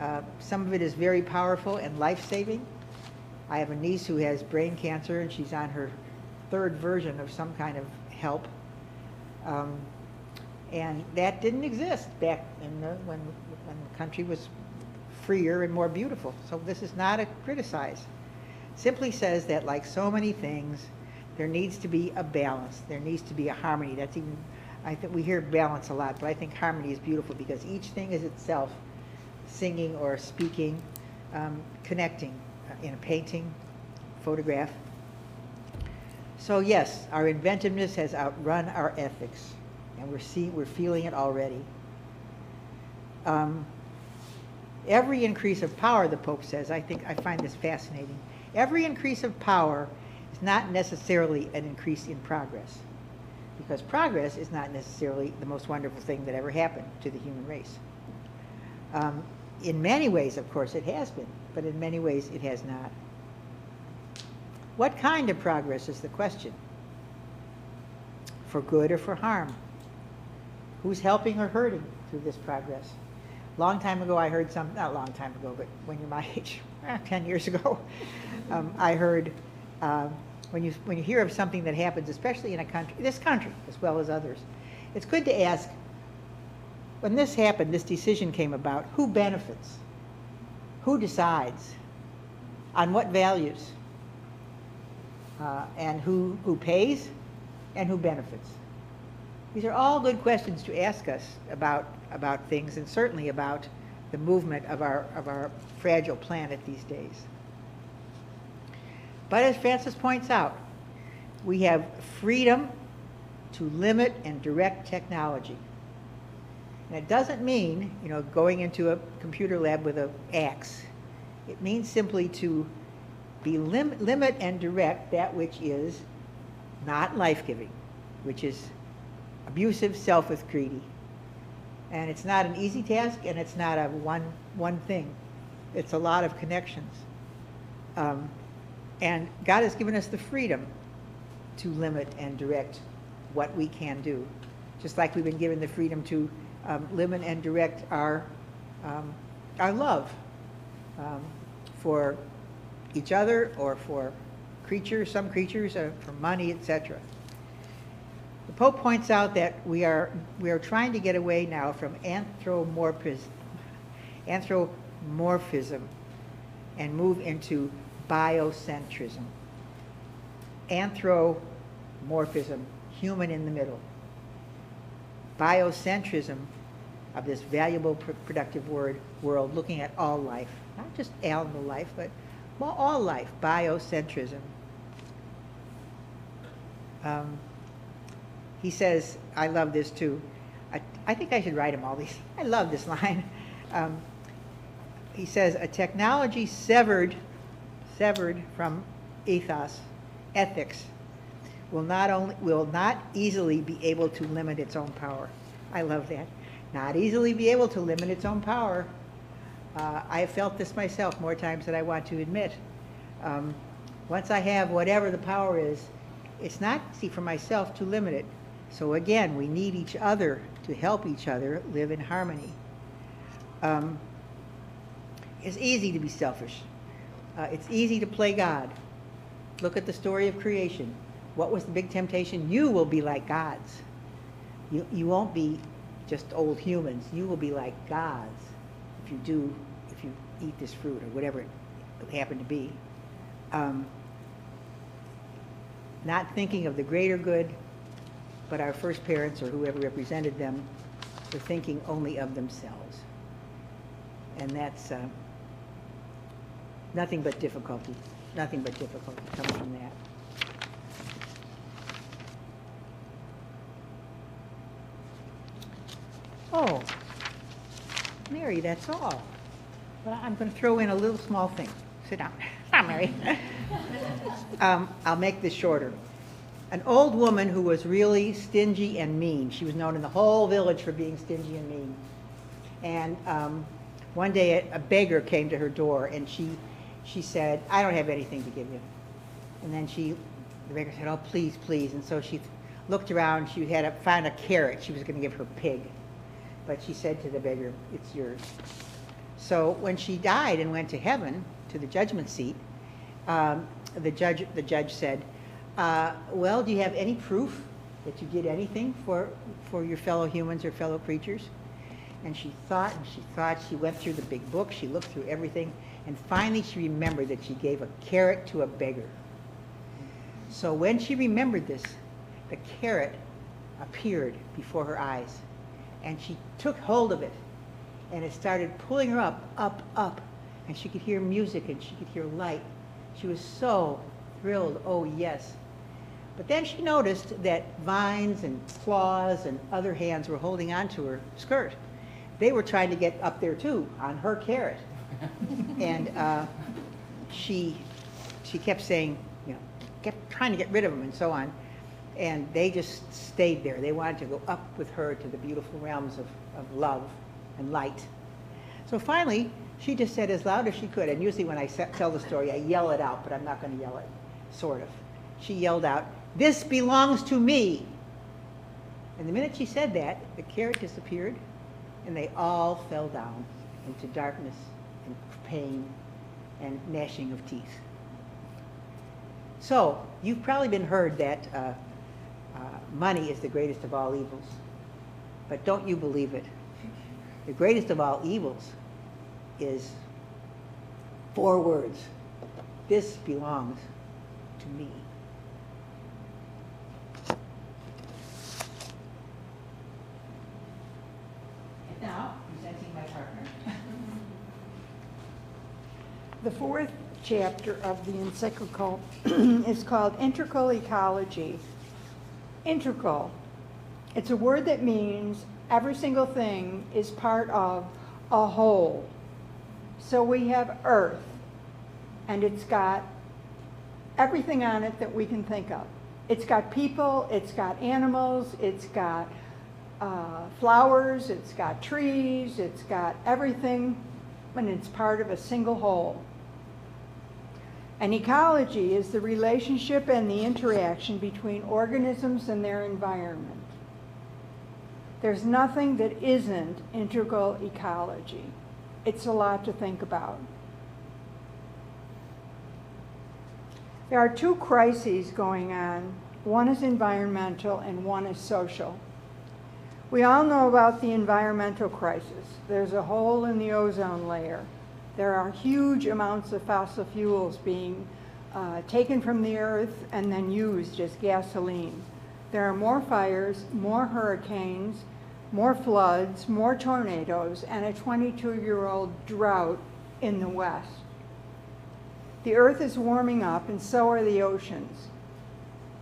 blah? Some of it is very powerful and life-saving. I have a niece who has brain cancer, and she's on her third version of some kind of help. And that didn't exist back in when the country was freer and more beautiful. So this is not a criticize. Simply says that, like so many things, there needs to be a balance. There needs to be a harmony. That's even, I think we hear balance a lot, but I think harmony is beautiful because each thing is itself singing or speaking, connecting in a painting, photograph. So yes, our inventiveness has outrun our ethics, and we're feeling it already. Every increase of power, the Pope says, I find this fascinating. Every increase of power is not necessarily an increase in progress, because progress is not necessarily the most wonderful thing that ever happened to the human race. In many ways, of course, it has been, but in many ways it has not. What kind of progress is the question? For good or for harm? Who's helping or hurting through this progress? Long time ago I heard not long time ago, but when you're my age, 10 years ago, I heard, when you hear of something that happens, especially in this country as well as others, it's good to ask, when this happened, this decision came about, who benefits? Who decides? On what values? And who pays? And who benefits? These are all good questions to ask us about things, and certainly about the movement of our fragile planet these days. But as Francis points out, we have freedom to limit and direct technology. And it doesn't mean, going into a computer lab with an axe. It means simply to limit and direct that which is not life-giving, which is abusive, selfish, greedy. And it's not an easy task, and it's not a one thing. It's a lot of connections. And God has given us the freedom to limit and direct what we can do, just like we've been given the freedom to limit and direct our love for each other or for creatures, some creatures, for money, etc. The Pope points out that we are trying to get away now from anthropomorphism and move into biocentrism. Anthropomorphism, human in the middle. Biocentrism of this valuable, productive world, looking at all life, not just animal life, but all life, biocentrism. He says, I love this too. I think I should write him all these. I love this line. He says, a technology severed from ethos, ethics, will not easily be able to limit its own power. I love that. Not easily be able to limit its own power. I have felt this myself more times than I want to admit. Once I have whatever the power is, it's not easy for myself to limit it. So again, we need each other to help each other live in harmony. It's easy to be selfish. It's easy to play God. Look at the story of creation. What was the big temptation? You will be like gods. You won't be just old humans. You will be like gods if you eat this fruit or whatever it happened to be. Not thinking of the greater good, but our first parents or whoever represented them were thinking only of themselves. And that's nothing but difficulty. Nothing but difficulty comes from that. Oh, Mary, that's all. But I'm going to throw in a little small thing. Sit down. Sit down, Mary. I'll make this shorter. An old woman who was really stingy and mean. She was known in the whole village for being stingy and mean. And one day a beggar came to her door, and she said, I don't have anything to give you. And then the beggar said, oh, please, please. And so she looked around. She had found a carrot she was going to give her pig. But she said to the beggar, it's yours. So when she died and went to heaven, to the judgment seat, the judge said, well, do you have any proof that you did anything for your fellow humans or fellow creatures? And she thought, she went through the big book, she looked through everything, and finally she remembered that she gave a carrot to a beggar. So when she remembered this, the carrot appeared before her eyes, and she took hold of it, and it started pulling her up, up, up, and she could hear music and she could hear light. She was so thrilled, oh yes. But then she noticed that vines and claws and other hands were holding onto her skirt. They were trying to get up there too, on her carrot. And she kept saying, kept trying to get rid of them and so on. And they just stayed there. They wanted to go up with her to the beautiful realms of love and light. So finally, she just said as loud as she could, and usually when I tell the story, I yell it out, but I'm not going to yell it, sort of. She yelled out, "This belongs to me." And the minute she said that, the carrot disappeared, and they all fell down into darkness and pain and gnashing of teeth. So, you've probably been heard that money is the greatest of all evils. But don't you believe it? The greatest of all evils is 4 words. This belongs to me. And now, presenting my partner. The 4th chapter of the encyclical is called Integral Ecology. Integral. It's a word that means every single thing is part of a whole. So we have Earth, and it's got everything on it that we can think of. It's got people, it's got animals, it's got flowers, it's got trees, it's got everything, and it's part of a single whole. And ecology is the relationship and the interaction between organisms and their environment. There's nothing that isn't integral ecology. It's a lot to think about. There are two crises going on. One is environmental and one is social. We all know about the environmental crisis. There's a hole in the ozone layer. There are huge amounts of fossil fuels being taken from the earth and then used as gasoline. There are more fires, more hurricanes, more floods, more tornadoes, and a 22-year-old drought in the West. The earth is warming up, and so are the oceans.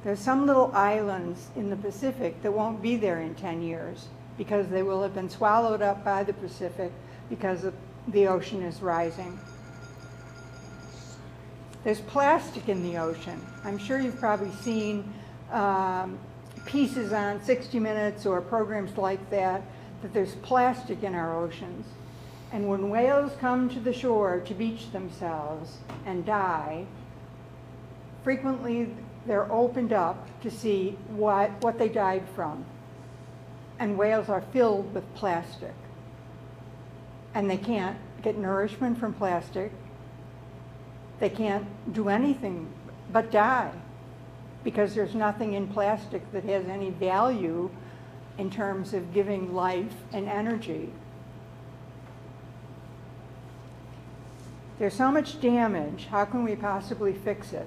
There's some little islands in the Pacific that won't be there in 10 years because they will have been swallowed up by the Pacific because the ocean is rising. There's plastic in the ocean. I'm sure you've probably seen pieces on 60 Minutes or programs like that there's plastic in our oceans. And when whales come to the shore to beach themselves and die, frequently they're opened up to see what they died from. And whales are filled with plastic. And they can't get nourishment from plastic. They can't do anything but die because there's nothing in plastic that has any value in terms of giving life and energy. There's so much damage. How can we possibly fix it?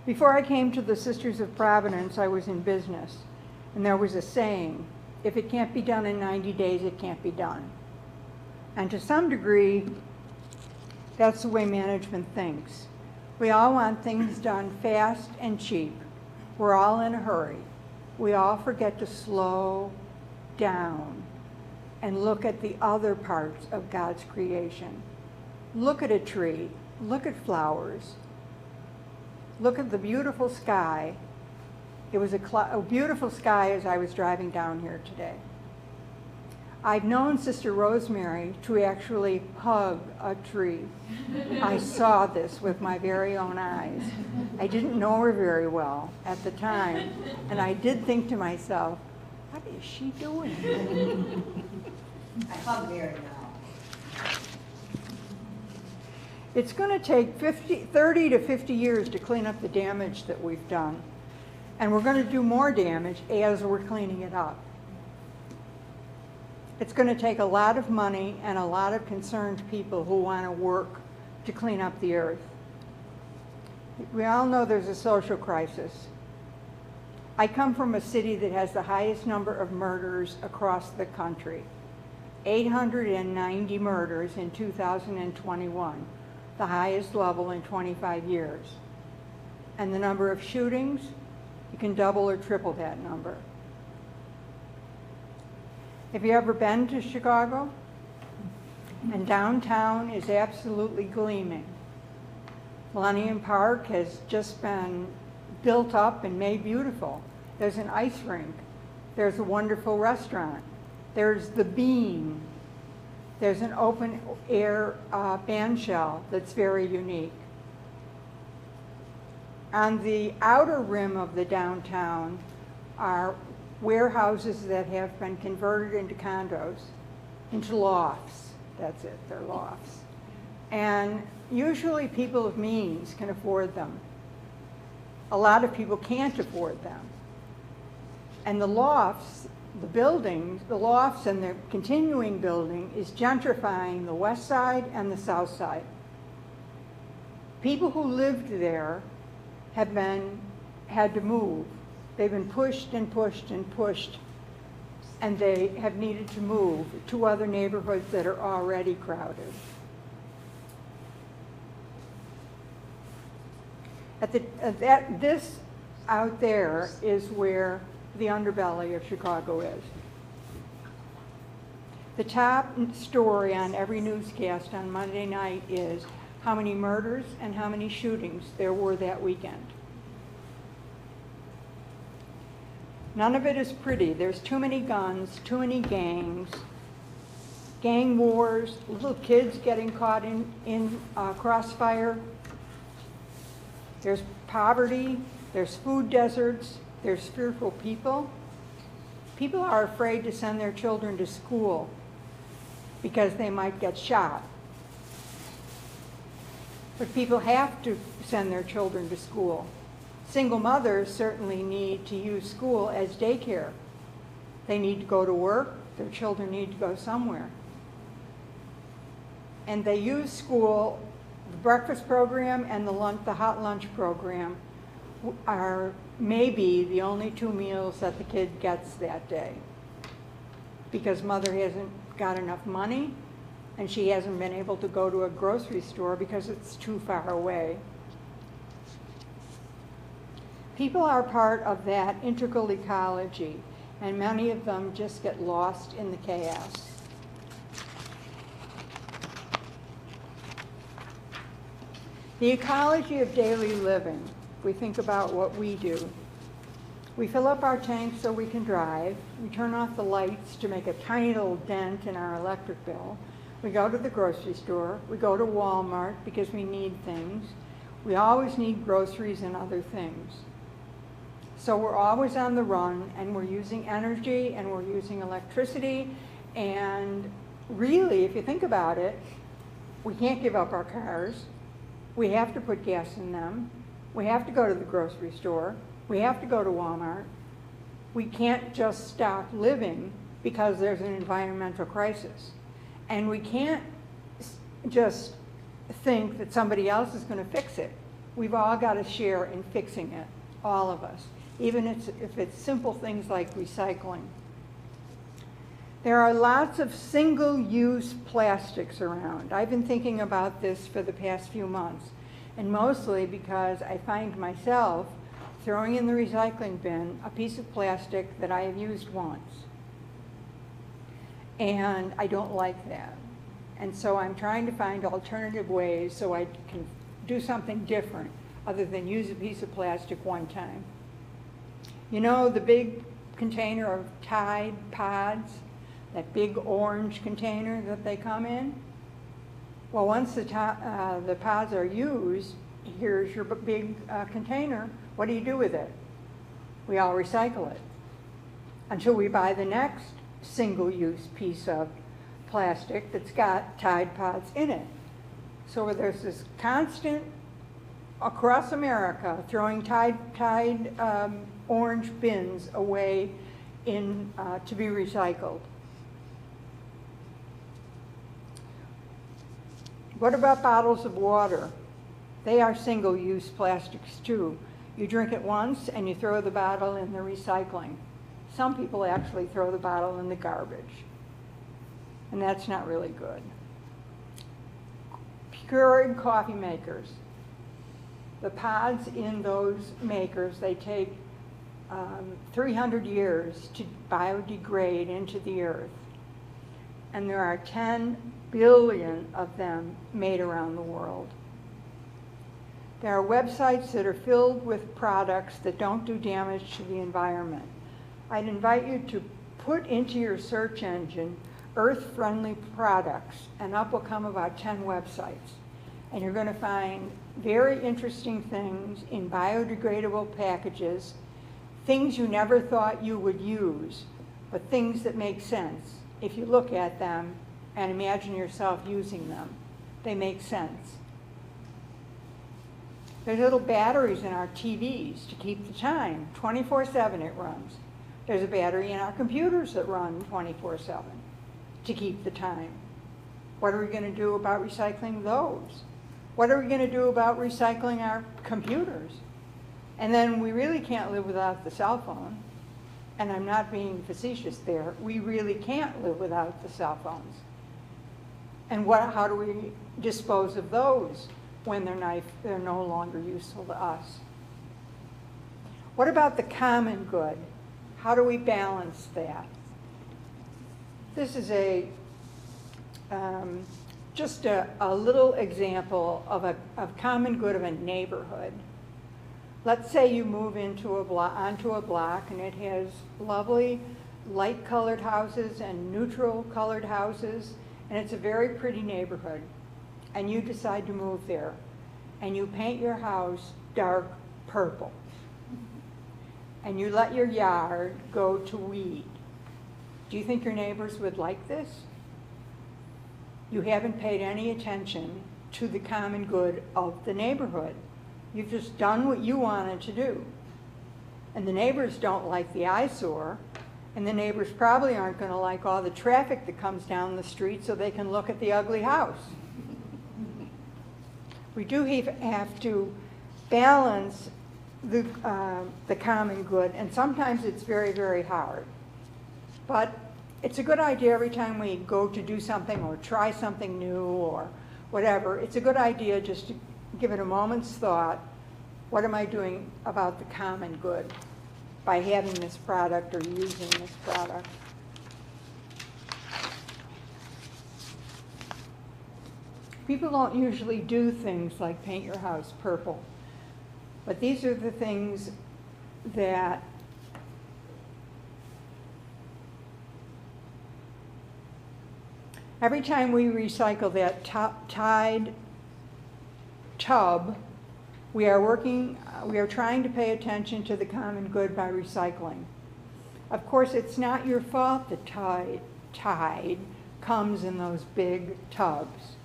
Before I came to the Sisters of Providence, I was in business. And there was a saying, if it can't be done in 90 days, it can't be done. And to some degree, that's the way management thinks. We all want things done fast and cheap. We're all in a hurry. We all forget to slow down and look at the other parts of God's creation. Look at a tree, look at flowers, look at the beautiful sky. It was a beautiful sky as I was driving down here today. I've known Sister Rosemary to actually hug a tree. I saw this with my very own eyes. I didn't know her very well at the time, and I did think to myself, what is she doing? I hug Mary now. It's going to take 30 to 50 years to clean up the damage that we've done. And we're going to do more damage as we're cleaning it up. It's going to take a lot of money and a lot of concerned people who want to work to clean up the earth. We all know there's a social crisis. I come from a city that has the highest number of murders across the country. 890 murders in 2021, the highest level in 25 years. And the number of shootings, you can double or triple that number. Have you ever been to Chicago? And downtown is absolutely gleaming. Millennium Park has just been built up and made beautiful. There's an ice rink. There's a wonderful restaurant. There's the Bean. There's an open air band shell that's very unique. On the outer rim of the downtown are warehouses that have been converted into condos, into lofts. That's it, they're lofts. And usually people of means can afford them. A lot of people can't afford them. And the lofts, the buildings, the lofts and the continuing building is gentrifying the west side and the south side. People who lived there have had to move. They've been pushed and pushed and pushed, and they have needed to move to other neighborhoods that are already crowded. This out there is where the underbelly of Chicago is. The top story on every newscast on Monday night is how many murders and how many shootings there were that weekend. None of it is pretty. There's too many guns, too many gangs, gang wars, little kids getting caught in crossfire. There's poverty, there's food deserts, there's fearful people. People are afraid to send their children to school because they might get shot. But people have to send their children to school. Single mothers certainly need to use school as daycare. They need to go to work, their children need to go somewhere. And they use school, the breakfast program and the hot lunch program are maybe the only 2 meals that the kid gets that day. Because mother hasn't got enough money and she hasn't been able to go to a grocery store because it's too far away. People are part of that integral ecology, and many of them just get lost in the chaos. The ecology of daily living. We think about what we do. We fill up our tanks so we can drive. We turn off the lights to make a tiny little dent in our electric bill. We go to the grocery store. We go to Walmart because we need things. We always need groceries and other things. So we're always on the run, and we're using energy, and we're using electricity, and really, if you think about it, we can't give up our cars. We have to put gas in them. We have to go to the grocery store. We have to go to Walmart. We can't just stop living because there's an environmental crisis. And we can't just think that somebody else is going to fix it. We've all got to share in fixing it, all of us, even if it's simple things like recycling. There are lots of single-use plastics around. I've been thinking about this for the past few months, and mostly because I find myself throwing in the recycling bin a piece of plastic that I have used once. And I don't like that. And so I'm trying to find alternative ways so I can do something different other than use a piece of plastic one time. You know the big container of Tide Pods, that big orange container that they come in? Well, once the pods are used, here's your big container. What do you do with it? We all recycle it until we buy the next single-use piece of plastic that's got Tide Pods in it. So there's this constant, across America, throwing Tide orange bins away to be recycled. What about bottles of water? They are single-use plastics too. You drink it once and you throw the bottle in the recycling. Some people actually throw the bottle in the garbage, and that's not really good. Keurig coffee makers. The pods in those makers, they take 300 years to biodegrade into the earth. And there are 10 billion of them made around the world. There are websites that are filled with products that don't do damage to the environment. I'd invite you to put into your search engine earth-friendly products, and up will come about 10 websites. And you're going to find very interesting things in biodegradable packages, things you never thought you would use, but things that make sense. If you look at them and imagine yourself using them, they make sense. There's little batteries in our TVs to keep the time. 24/7 it runs. There's a battery in our computers that run 24/7 to keep the time. What are we going to do about recycling those? What are we going to do about recycling our computers? And then we really can't live without the cell phone. And I'm not being facetious there. We really can't live without the cell phones. And how do we dispose of those when they're no longer useful to us? What about the common good? How do we balance that? This is a just a little example of common good of a neighborhood. Let's say you move onto a block and it has lovely light colored houses and neutral colored houses, and it's a very pretty neighborhood. And you decide to move there, and you paint your house dark purple. And you let your yard go to weed. Do you think your neighbors would like this? You haven't paid any attention to the common good of the neighborhood. You've just done what you wanted to do. And the neighbors don't like the eyesore, and the neighbors probably aren't going to like all the traffic that comes down the street so they can look at the ugly house. We do have to balance the common good, and sometimes it's very, very hard. But it's a good idea every time we go to do something or try something new or whatever, it's a good idea just to give it a moment's thought. What am I doing about the common good by having this product or using this product? People don't usually do things like paint your house purple, but these are the things that every time we recycle that Tide tub, we are trying to pay attention to the common good by recycling. Of course, it's not your fault that Tide comes in those big tubs.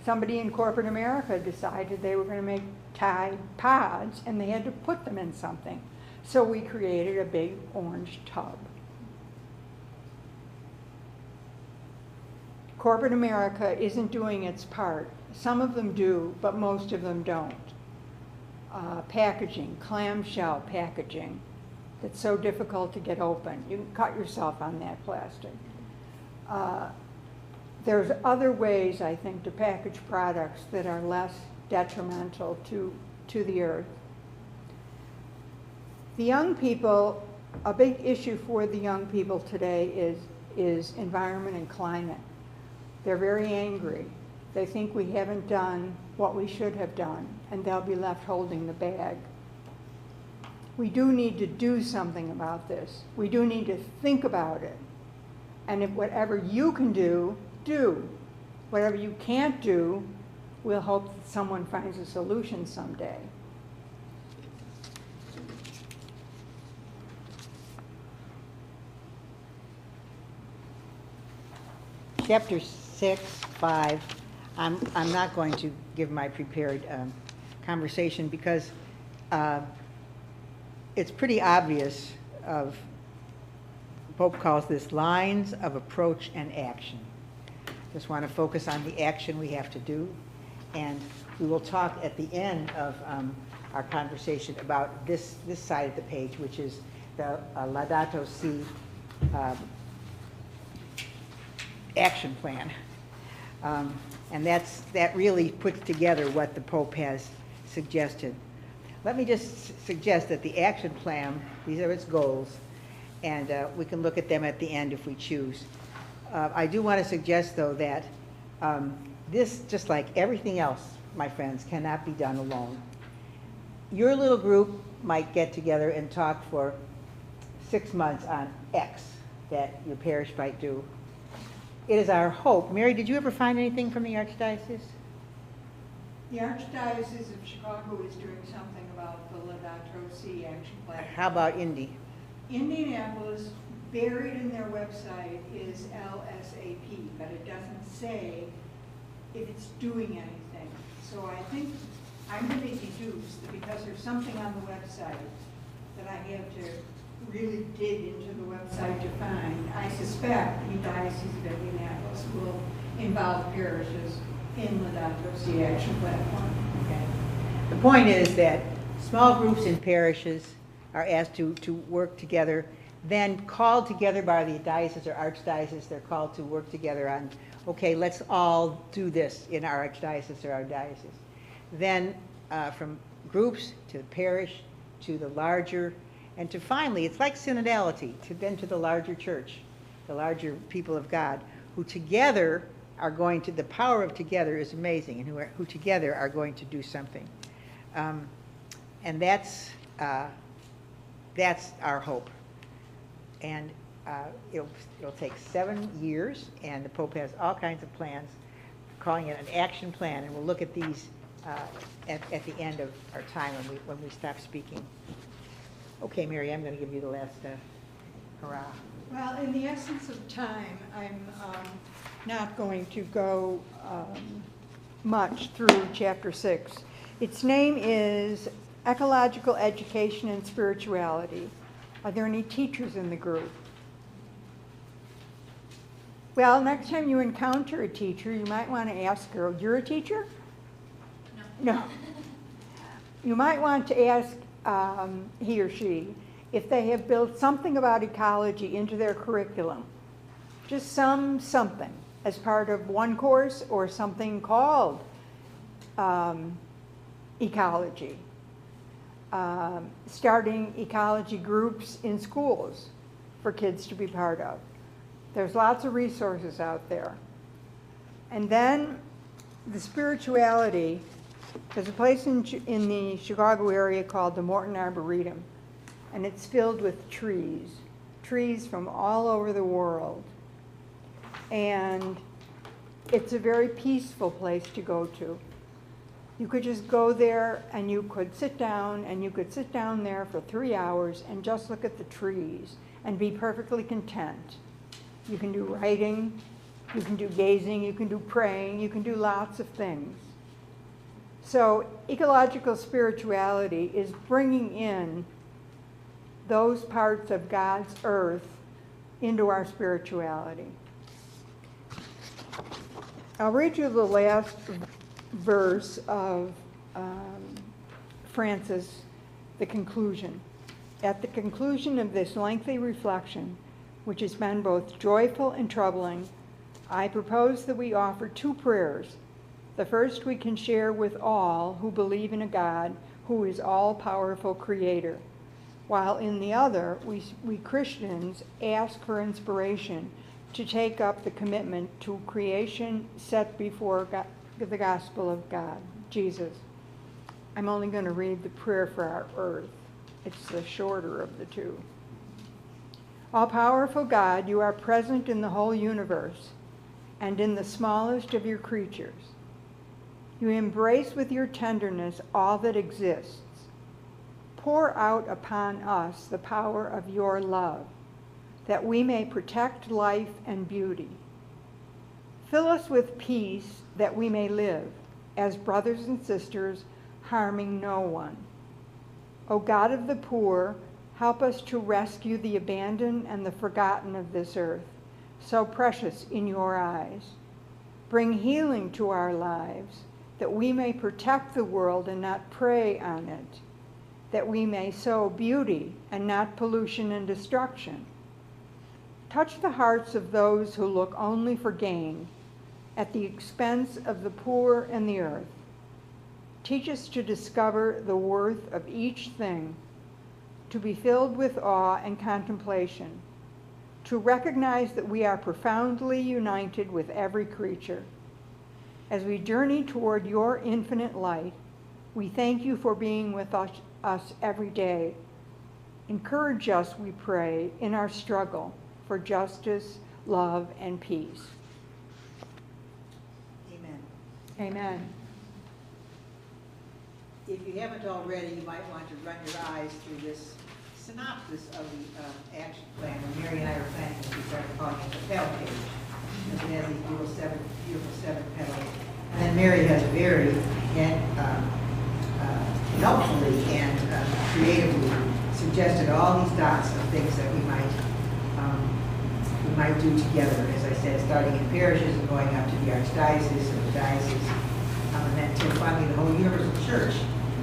Somebody in corporate America decided they were going to make Tide pods, and they had to put them in something. So we created a big orange tub. Corporate America isn't doing its part. Some of them do, but most of them don't. Packaging, clamshell packaging, that's so difficult to get open. You can cut yourself on that plastic. There's other ways, I think, to package products that are less detrimental to the earth. The young people, a big issue for the young people today is environment and climate. They're very angry. They think we haven't done what we should have done, and they'll be left holding the bag. We do need to do something about this. We do need to think about it. And if whatever you can do, do. Whatever you can't do, we'll hope that someone finds a solution someday. Chapter 6, 5. I'm not going to give my prepared conversation because it's pretty obvious of, Pope calls this lines of approach and action. Just want to focus on the action we have to do, and we will talk at the end of our conversation about this side of the page, which is the Laudato Si action plan. And that really puts together what the Pope has suggested. Let me just suggest that the action plan, these are its goals, and we can look at them at the end if we choose. I do want to suggest, though, that this, just like everything else, my friends, cannot be done alone. Your little group might get together and talk for 6 months on X that your parish might do. It is our hope. Mary, did you ever find anything from the Archdiocese? The Archdiocese of Chicago is doing something about the Laudato Si action plan. How about Indy? Indianapolis, buried in their website, is LSAP, but it doesn't say if it's doing anything. So I think I'm really deduced that because there's something on the website that I have to really dig into the website to find. I suspect the Diocese of Indianapolis will involve parishes in Laudato Si action platform. Okay. The point is that small groups in parishes are asked to work together, then called together by the diocese or archdiocese. They're called to work together on, okay, let's all do this in our archdiocese or our diocese. Then from groups to the parish to the larger, and to finally, it's like synodality, then to the larger church, the larger people of God, who together are going to, the power of together is amazing, and who together are going to do something. And that's our hope. And it'll take 7 years, and the Pope has all kinds of plans, calling it an action plan, and we'll look at these at the end of our time when we stop speaking. Okay, Mary, I'm going to give you the last hurrah. Well, in the essence of time, I'm not going to go much through Chapter 6. Its name is Ecological Education and Spirituality. Are there any teachers in the group? Well, next time you encounter a teacher, you might want to ask her, you're a teacher? No. You might want to ask he or she if they have built something about ecology into their curriculum. Just something as part of one course or something called ecology. Starting ecology groups in schools for kids to be part of. There's lots of resources out there. And then the spirituality, there's a place in the Chicago area called the Morton Arboretum, and it's filled with trees from all over the world. And it's a very peaceful place to go to. You could just go there and you could sit down, and you could sit down there for 3 hours and just look at the trees and be perfectly content. You can do writing, you can do gazing, you can do praying, you can do lots of things. So ecological spirituality is bringing in those parts of God's earth into our spirituality. I'll read you the last verse of Francis, the conclusion. At the conclusion of this lengthy reflection, which has been both joyful and troubling, I propose that we offer 2 prayers. The first we can share with all who believe in a God who is all-powerful creator, while in the other, we Christians ask for inspiration to take up the commitment to creation set before God, the gospel of God, Jesus. I'm only going to read the prayer for our earth. It's the shorter of the 2. All-powerful God, you are present in the whole universe and in the smallest of your creatures. You embrace with your tenderness all that exists. Pour out upon us the power of your love, that we may protect life and beauty. Fill us with peace that we may live as brothers and sisters, harming no one. O God of the poor, help us to rescue the abandoned and the forgotten of this earth, so precious in your eyes. Bring healing to our lives, that we may protect the world and not prey on it, that we may sow beauty and not pollution and destruction. Touch the hearts of those who look only for gain, at the expense of the poor and the earth. Teach us to discover the worth of each thing, to be filled with awe and contemplation, to recognize that we are profoundly united with every creature. As we journey toward your infinite light, we thank you for being with us every day. Encourage us, we pray, in our struggle for justice, love, and peace. Amen. Amen. If you haven't already, you might want to run your eyes through this synopsis of the action plan. And Mary and I are planning to start calling it the petal page. It has these beautiful seven petals. And then Mary has very helpfully and creatively suggested all these dots of things that we might do together. As I said, starting in parishes and going up to the archdiocese and the diocese, and then till finally the whole universal church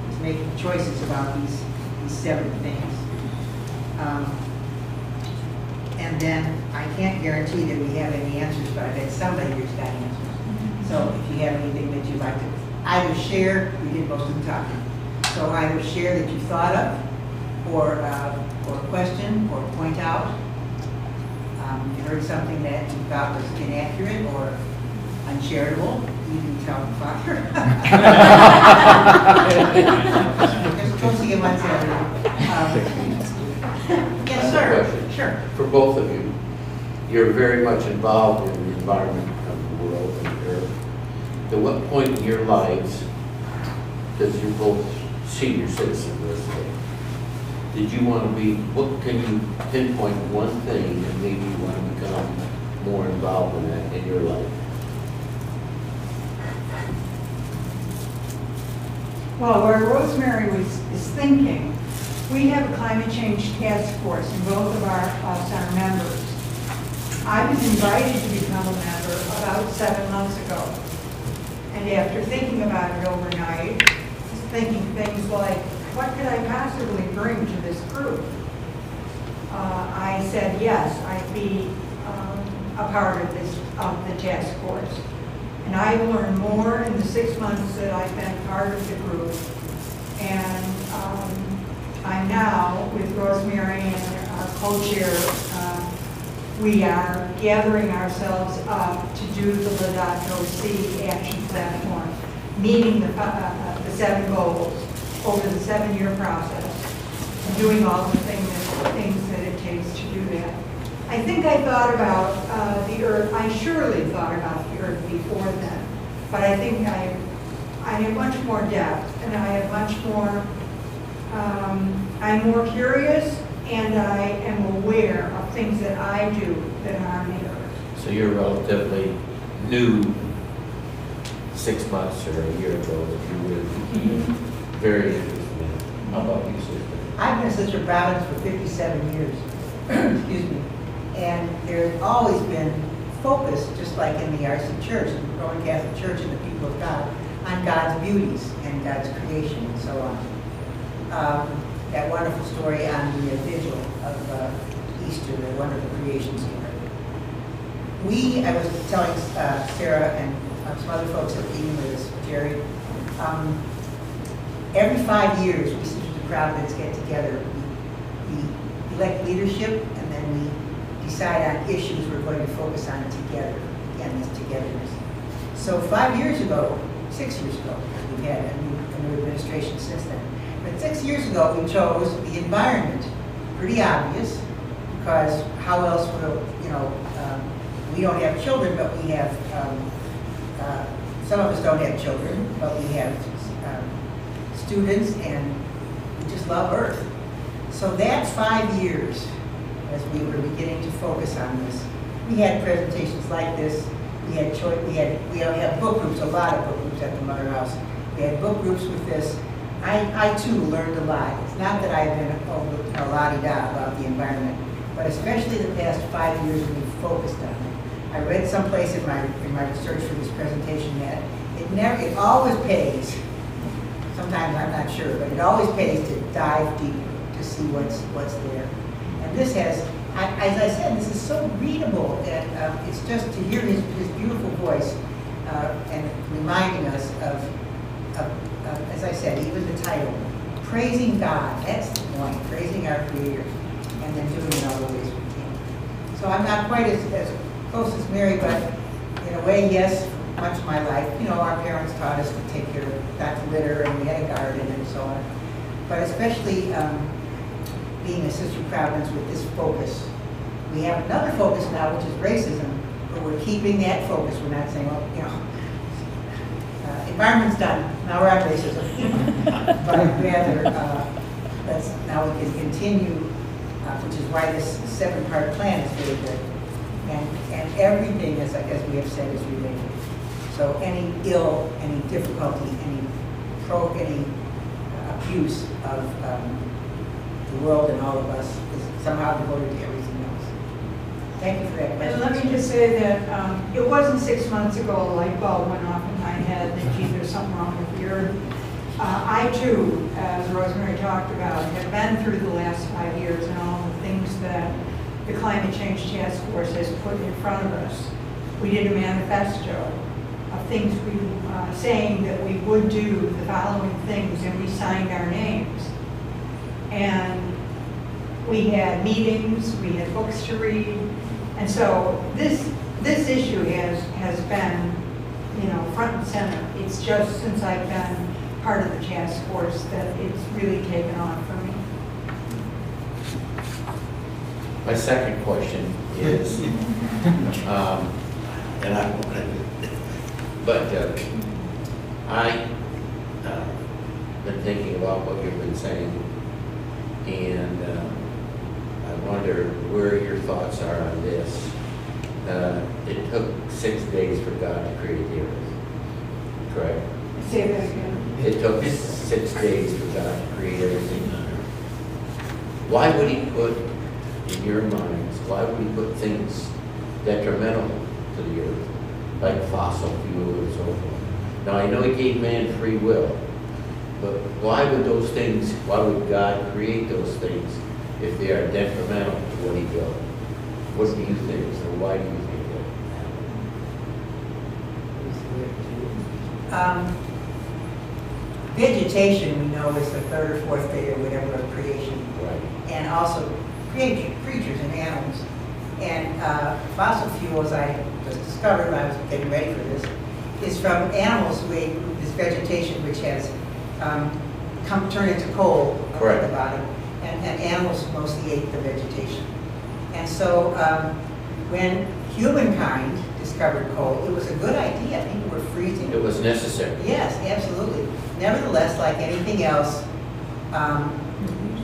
is making choices about these 7 things. And then I can't guarantee that we have any answers, but I bet somebody here's got answers. So if you have anything that you'd like to either share, we did most of the talking. So either share that you thought of, or question, or point out. You heard something that you thought was inaccurate, or uncharitable, you can tell the father. You're supposed to get one Saturday. Yes, I have a sir. question. Sure. For both of you, you're very much involved in the environment of the world and the earth. At what point in your lives does you both senior citizens, let's say, did you want to be, what can you pinpoint one thing that maybe you want to become more involved in that in your life? Well, where Rosemary is thinking, we have a climate change task force, and both of us are members. I was invited to become a member about 7 months ago. And after thinking about it overnight, thinking things like, what could I possibly bring to this group? I said, yes, I'd be a part of the task force. And I've learned more in the 6 months that I've been part of the group. And I'm now, with Rosemary and our co-chair, we are gathering ourselves up to do the Laudato Si action platform, meeting the 7 goals over the 7-year process, and doing all the things that it takes to do that. I think I thought about the earth, I surely thought about the earth before then, but I think I have much more depth, and I have much more, I'm more curious, and I am aware of things that I do that harm the earth. So you're relatively new 6 months or a year ago, if you would, very interested in it. How about you, sister? I've been a Sister of Providence for 57 years, excuse me, and there's always been focus, just like in the RC Church, the Roman Catholic Church and the people of God, on God's beauties and God's creation and so on. That wonderful story on the vigil of Easter, the wonderful creation story. I was telling Sarah and some other folks that were eating with us, Jerry, every 5 years, we Sisters of Providence get together. We elect leadership, and then we decide on issues we're going to focus on together, again, this togetherness. So 5 years ago, 6 years ago, we've had a new administration since then. But 6 years ago, we chose the environment. Pretty obvious, because how else will, we don't have children, but we have, some of us don't have children, but we have students, and we just love Earth. So that 5 years, as we were beginning to focus on this, we had presentations like this. We have book groups, a lot of book groups at the Mother House. We had book groups with this. I too learned a lot. It's not that I've been a la-di-da about the environment, but especially the past 5 years we've focused on it. I read someplace in my research for this presentation that it always pays. Sometimes I'm not sure, but it always pays to dive deeper to see what's there. And this has, as I said, this is so readable, and it's just to hear his beautiful voice and reminding us of, as I said, even the title, praising God. That's the point, praising our Creator, and then doing it all the ways we can. So I'm not quite as close as Mary, but in a way, yes, much of my life. Our parents taught us to take care of, not to litter, and we had a garden and so on. But especially being a Sister of Providence with this focus. We have another focus now, which is racism, but we're keeping that focus. We're not saying, well, environment's done, now we're on racism. But rather, now we can continue, which is why this 7-part plan is really good. And everything, as we have said, is related. So any ill, any difficulty, any abuse of the world and all of us is somehow devoted to everything else. Thank you for that question. And let me just say that it wasn't 6 months ago a light bulb went off in my head that, gee, there's something wrong with the earth. I too, as Rosemary talked about, have been through the last 5 years and all the things that the Climate Change Task Force has put in front of us. We did a manifesto of things we saying that we would do the following things, and we signed our names. And we had meetings, we had books to read, and so this issue has been front and center. It's just since I've been part of the task force that it's really taken on for me. My second question is, and I, but I been thinking about what you've been saying, and I wonder where your thoughts are on this. It took 6 days for God to create the earth, correct? Say that again. It took 6 days for God to create everything on earth. Why would he put, in your minds, why would he put things detrimental to the earth, like fossil fuel and so forth? Now, I know he gave man free will, but why would those things, why would God create those things if they are detrimental to what he built? What do you think, or why do you think that? Vegetation, we know, is the third or fourth day or whatever of creation. Right. And also creatures and animals. And fossil fuels, I just discovered when I was getting ready for this, is from animals who ate this vegetation which has turned into coal at the bottom. And animals mostly ate the vegetation. And so when humankind discovered coal, it was a good idea. People were freezing. It was necessary. Yes, absolutely. Nevertheless, like anything else,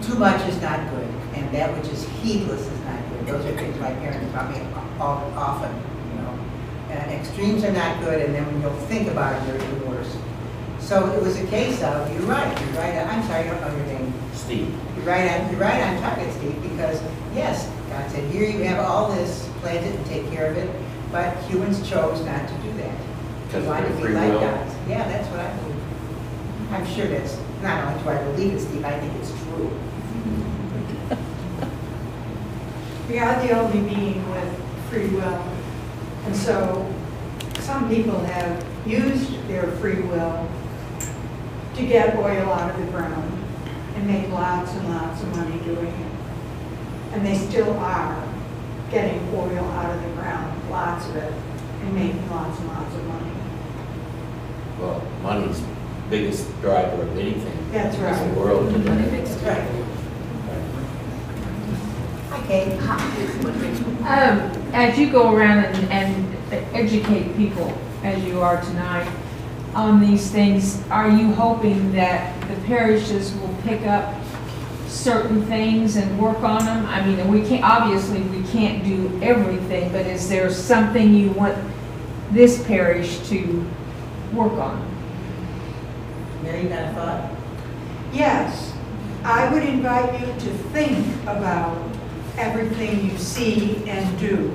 too much is not good, and that which is heedless is not good. Those are things my parents taught me often, And extremes are not good, and then when you'll think about it, they're even worse. So it was a case of, you're right, I'm sorry, I don't know your name. Steve. You're right on target, Steve, because yes, God said, here you have all this, plant it and take care of it, but humans chose not to do that. Because They wanted of to their be free like will? God. Yeah, that's what I believe. I'm sure that's, not only do I believe it, Steve, I think it's true. We are the only being with free will. And so some people have used their free will to get oil out of the ground and make lots and lots of money doing it. And they still are getting oil out of the ground, lots of it, and making lots and lots of money. Well, money's the biggest driver of anything. That's in right. the world today. That's right. Okay. As you go around and educate people, as you are tonight, on these things, are you hoping that the parishes will pick up certain things and work on them? I mean, obviously we can't do everything, but is there something you want this parish to work on? Mary, you got a thought? Yes, I would invite you to think about everything you see and do.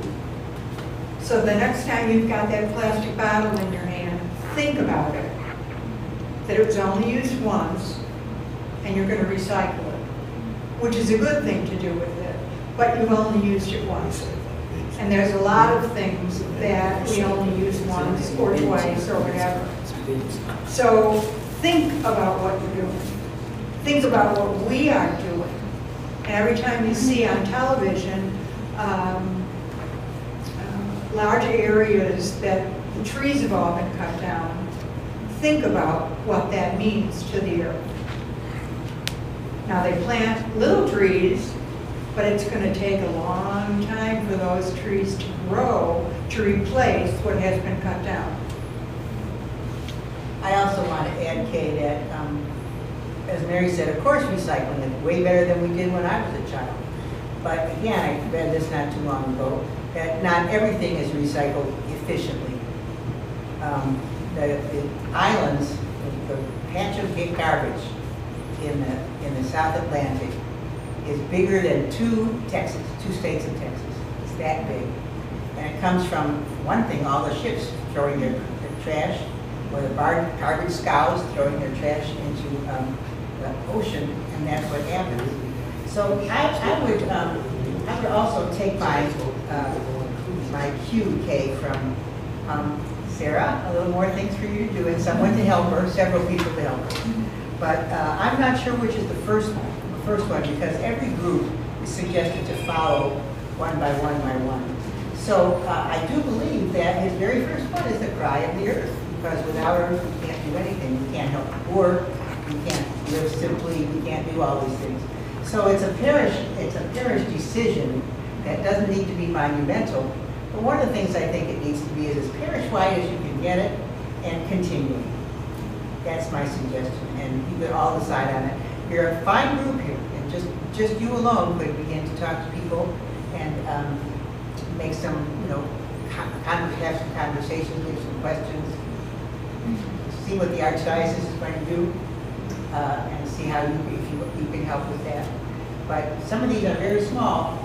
So the next time you've got that plastic bottle in your hand, think about it. That it was only used once, and you're going to recycle it, which is a good thing to do with it, but you've only used it once. And there's a lot of things that we only use once or twice or whatever. So think about what you're doing. Think about what we are doing. And every time you see on television large areas that the trees have all been cut down, think about what that means to the earth. Now they plant little trees, but it's going to take a long time for those trees to grow to replace what has been cut down. I also want to add, Kay, that as Mary said, of course recycling is way better than we did when I was a child. But again, I read this not too long ago, that not everything is recycled efficiently. The islands, the patch of garbage in the South Atlantic is bigger than two states of Texas. It's that big. And it comes from, one thing, all the ships throwing their trash, or the garbage scows throwing their trash into the ocean, and that's what happens. So I would also take my cue, Kay, from Sarah, a little more things for you to do, and someone to help her, several people to help her. But I'm not sure which is the first one, because every group is suggested to follow one by one by one. So I do believe that his very first one is the cry of the earth. because without her, we can't do anything. We can't help the poor, we can't live simply, we can't do all these things. So it's a parish decision that doesn't need to be monumental, but one of the things I think it needs to be is as parish-wide as you can get it and continue. That's my suggestion, and you could all decide on it. You're a fine group here, and just you alone could begin to talk to people and make some, have some conversations, make some questions, see what the Archdiocese is going to do, and see how if you can help with that. But some of these are very small.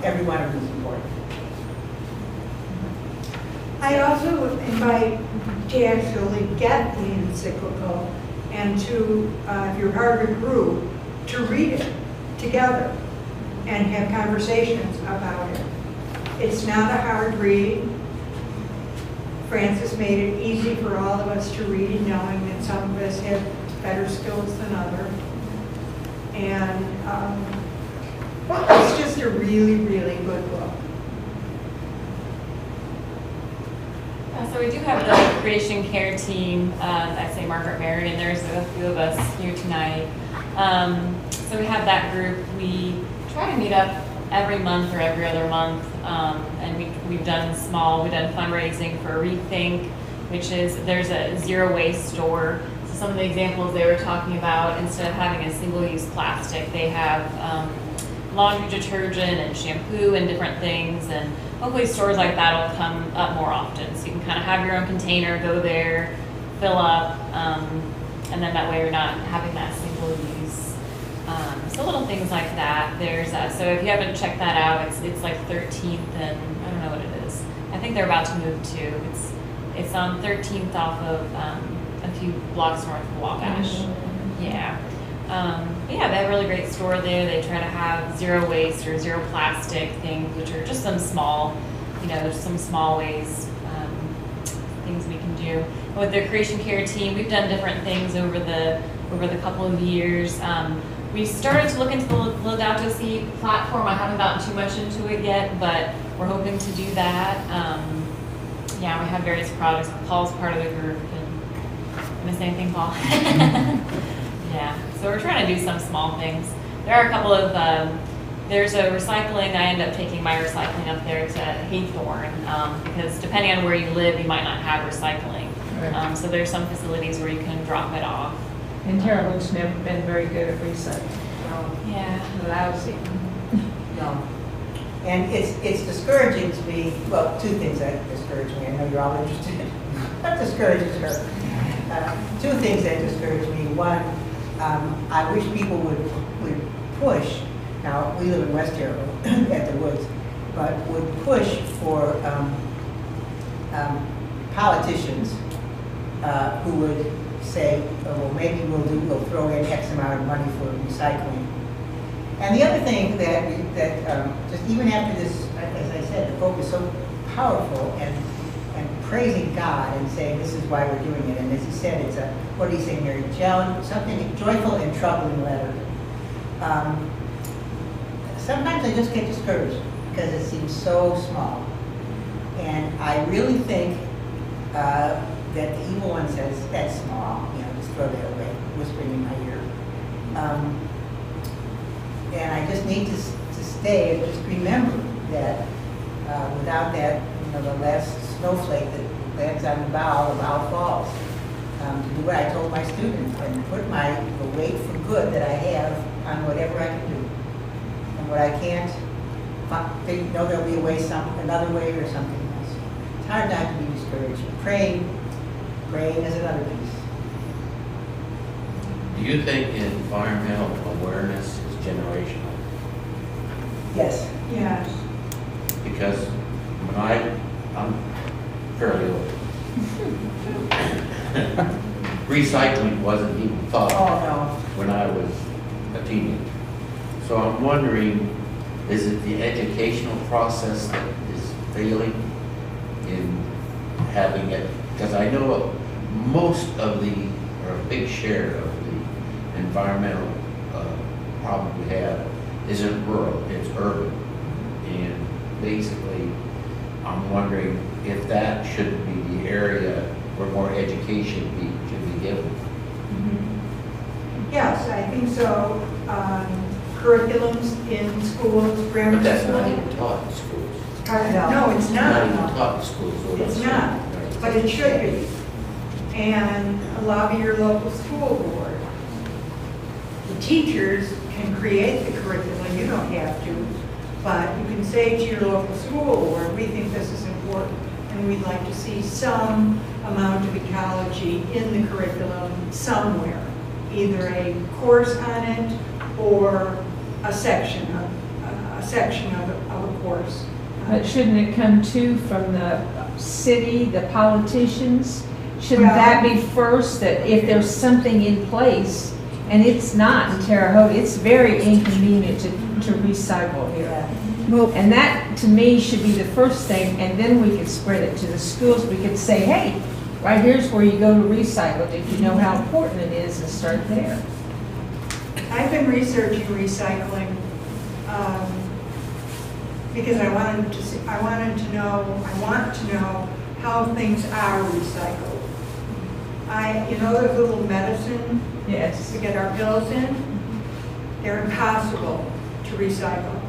Every one of them is important. I also invite to actually get the encyclical and to, if you're part of a group, to read it together and have conversations about it. It's not a hard read. Francis made it easy for all of us to read, knowing that some of us have better skills than others. And it's just a really, really good book. So we do have the Creation Care team at St. Margaret Mary, and there's a few of us here tonight. So we have that group. We try to meet up every month or every other month, and we've done fundraising for Rethink, which is, there's a zero waste store. So some of the examples they were talking about, instead of having a single-use plastic, they have laundry detergent and shampoo and different things, and hopefully stores like that will come up more often. So you can kind of have your own container, go there, fill up, and then that way you're not having that single use. So little things like that. There's so if you haven't checked that out, it's like 13th and I don't know what it is. I think they're about to move to. It's on 13th off of a few blocks north of Wabash. Yeah. They have a really great store there. They try to have zero waste or zero plastic things, which are just some small, some small ways, things we can do. With the Creation Care team, we've done different things over the couple of years. We started to look into the Laudato Si platform. I haven't gotten too much into it yet, but we're hoping to do that. We have various projects. Paul's part of the group. And miss anything, Paul? Yeah. So we're trying to do some small things. There are a couple of, there's a recycling. I end up taking my recycling up there to Haythorne because depending on where you live, you might not have recycling. Right. So there's some facilities where you can drop it off. And Terrebonne's never been very good at recycling. Yeah. Lousy. No. And it's discouraging to me, well, two things that discourage me. I know you're all interested. What discourages her? Two things that discourage me. One, I wish people would push. Now, we live in West Terrebonne at the Woods, but would push for politicians who would say, oh, well, maybe we'll throw in X amount of money for recycling. And the other thing that just even after this, as I said, the book is so powerful and praising God and saying this is why we're doing it. And as he said, it's a, what do you say, Mary? Something joyful and troubling letter. Sometimes I just get discouraged because it seems so small. And I really think that the evil one says, that's small, just throw that away, whispering in my ear. And I just need to stay and just remember that without that, the last snowflake that lands on the bow falls. To do what I told my students and put the weight for good that I have on whatever I can do. And what I can't, know there'll be a way, another way or something else. It's hard not to be discouraged. Praying is another piece. Do you think environmental awareness is generational? Yes. Yes. Because when I'm fairly old. Recycling wasn't even thought of when I was a teenager. So I'm wondering, is it the educational process that is failing in having it? Because I know most of or a big share of the environmental problem we have isn't rural, it's urban. And basically, I'm wondering if that should be the area where more education should be given. Yes, I think so. Curriculums in schools, grammar But that's not schools. even taught in schools. No, it's Not even not. taught in schools. what I'm It's saying. not, but it should be. And lobby your local school board. The teachers can create the curriculum, you don't have to, but you can say to your local school board, we think this is important, and we'd like to see some amount of ecology in the curriculum somewhere, either a course on it or a section of a course. But shouldn't it come too from the city, the politicians? Shouldn't Well- that be first, that if there's something in place, and it's not in Terre Haute, it's very inconvenient to recycle here. And that, to me, should be the first thing, and then we could spread it to the schools. We could say, hey, right here's where you go to recycle, if you know how important it is, and start there. I've been researching recycling because I want to know how things are recycled. You know those little medicine Yes. we get our pills in? They're impossible to recycle.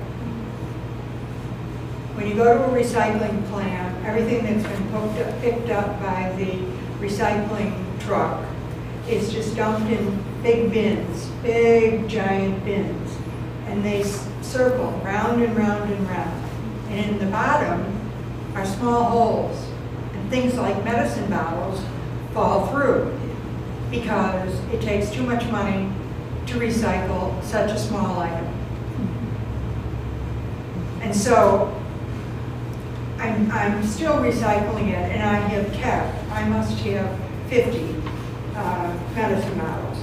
When you go to a recycling plant, everything that's been picked up by the recycling truck is just dumped in big bins, big giant bins, and they circle round and round and round. And in the bottom are small holes, and things like medicine bottles fall through because it takes too much money to recycle such a small item. And so I'm still recycling it, and I must have 50 medicine bottles.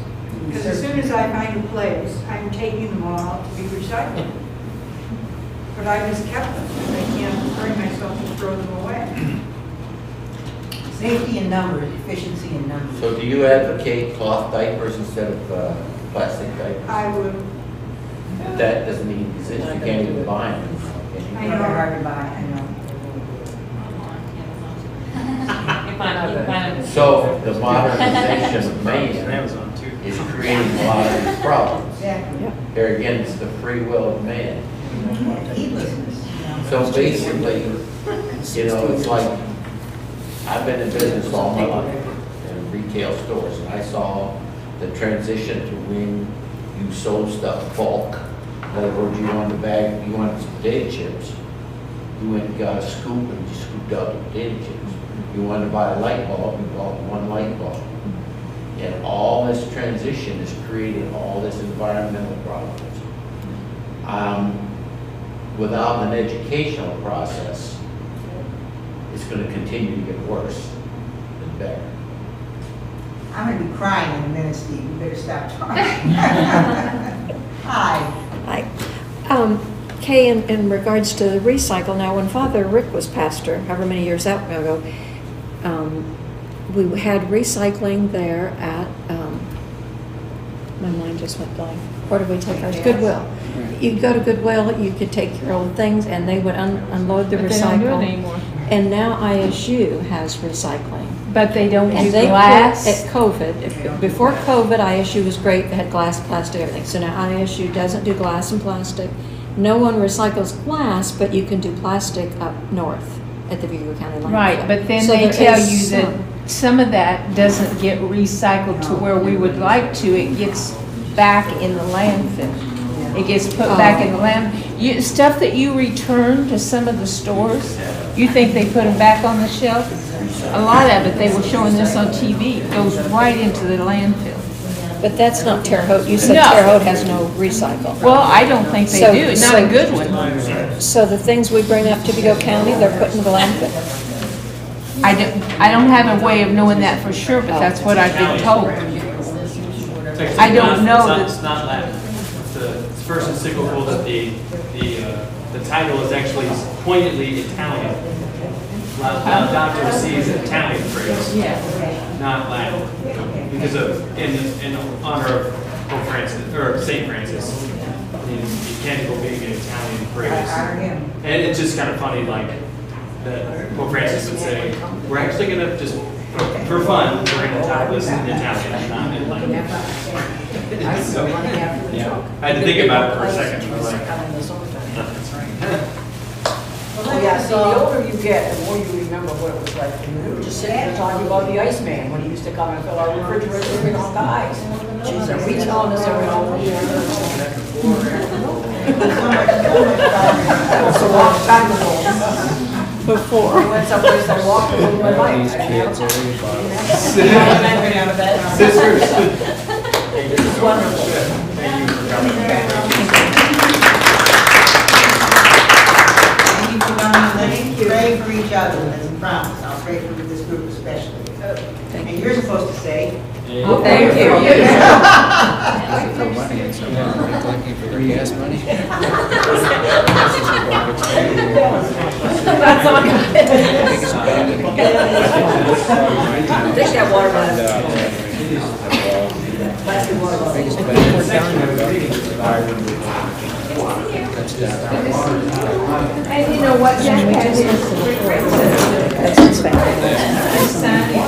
Because as soon as I find a place, I'm taking them all to be recycled. But I just kept them, and I can't bring myself to throw them away. Safety in numbers, efficiency in numbers. So do you advocate cloth diapers instead of plastic diapers? I would, That doesn't even exist, you can't even buy them. I They're know. hard to buy, I know. So the modernization of man Amazon too. is creating a lot of these problems. Exactly. There again, it's the free will of man. Heedlessness, you know. So basically, you know, it's like, I've been in business all my life, in retail stores, and I saw the transition to when you sold stuff bulk. In other words, you wanted a bag, you wanted some potato chips, you went and got a scoop and you scooped out the potato chips. You wanted to buy a light bulb, you bought one light bulb. And all this transition is creating all this environmental problems. Without an educational process, it's going to continue to get worse than better. I'm going to be crying in a minute, Steve. You better stop talking. Hi. Hi. Kay, in regards to the recycle, now when Father Rick was pastor, however many years that ago, we had recycling there at, my mind just went blank. Where did we take ours? Goodwill. You could go to Goodwill, you could take your old things, and they would unload the But recycle. they don't do it anymore. And now ISU has recycling. But they don't And do they glass. put, at COVID, before COVID, ISU was great, they had glass, plastic, everything. So now ISU doesn't do glass and plastic. No one recycles glass, but you can do plastic up north at the Vigo County landfill. Right, but then So they there tell is you that some. some of that doesn't get recycled to where we would like to. It gets back in the landfill. It gets put back in the landfill. Stuff that you return to some of the stores, you think they put them back on the shelf? A lot of it, they were showing this on TV, goes right into the landfill. But that's not Terre Haute. You said No. Terre Haute has no recycle. Well, I don't think they So- do, not a so- good one. So the things we bring up to Vigo County, they're put in the landfill. I don't have a way of knowing that for sure, but that's what I've been told. I don't know that- It's not Latin. It's first encyclical that the title is actually pointedly Italian. Laudato Si is an Italian phrase, not Latin, because of in honor of Pope Francis or Saint Francis. The Canticle being an Italian phrase, and it's just kind of funny, like that Pope Francis would say, "We're actually going to just For fun, we're going to top this in Italian, not in language. So, yeah. I had to think about it for a second. I was like, that's right. Oh, yeah, see, the older you get, the more you remember what it was like. We were just sitting here talking about the Iceman, when he used to come and fill our refrigerator with all the ice. Jeez, are we telling this every all year? That was a long time ago. Before. I went someplace, I walked a little bit light. These kids are Sisters. This is wonderful. Thank you for coming. Thank you for coming. Pray for each other, as a promise. I'll pray for this group especially. And you're supposed to say, Oh, thank you. for money and someone looking for gas money. That's all good. Take that water bottle. Plastic water bottle. Biggest benefit. And you know what, Jack had his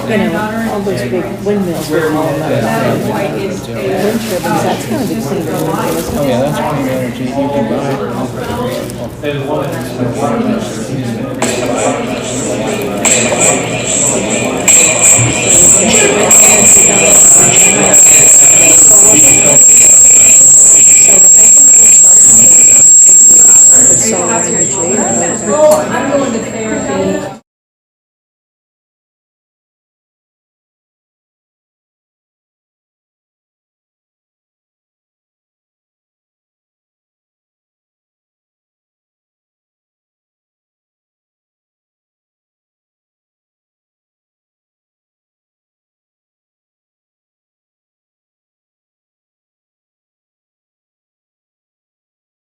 You know, all those big windmills were all about wind turbines, that's kind of exceeding. Oh yeah, that's clean energy. You can buy it.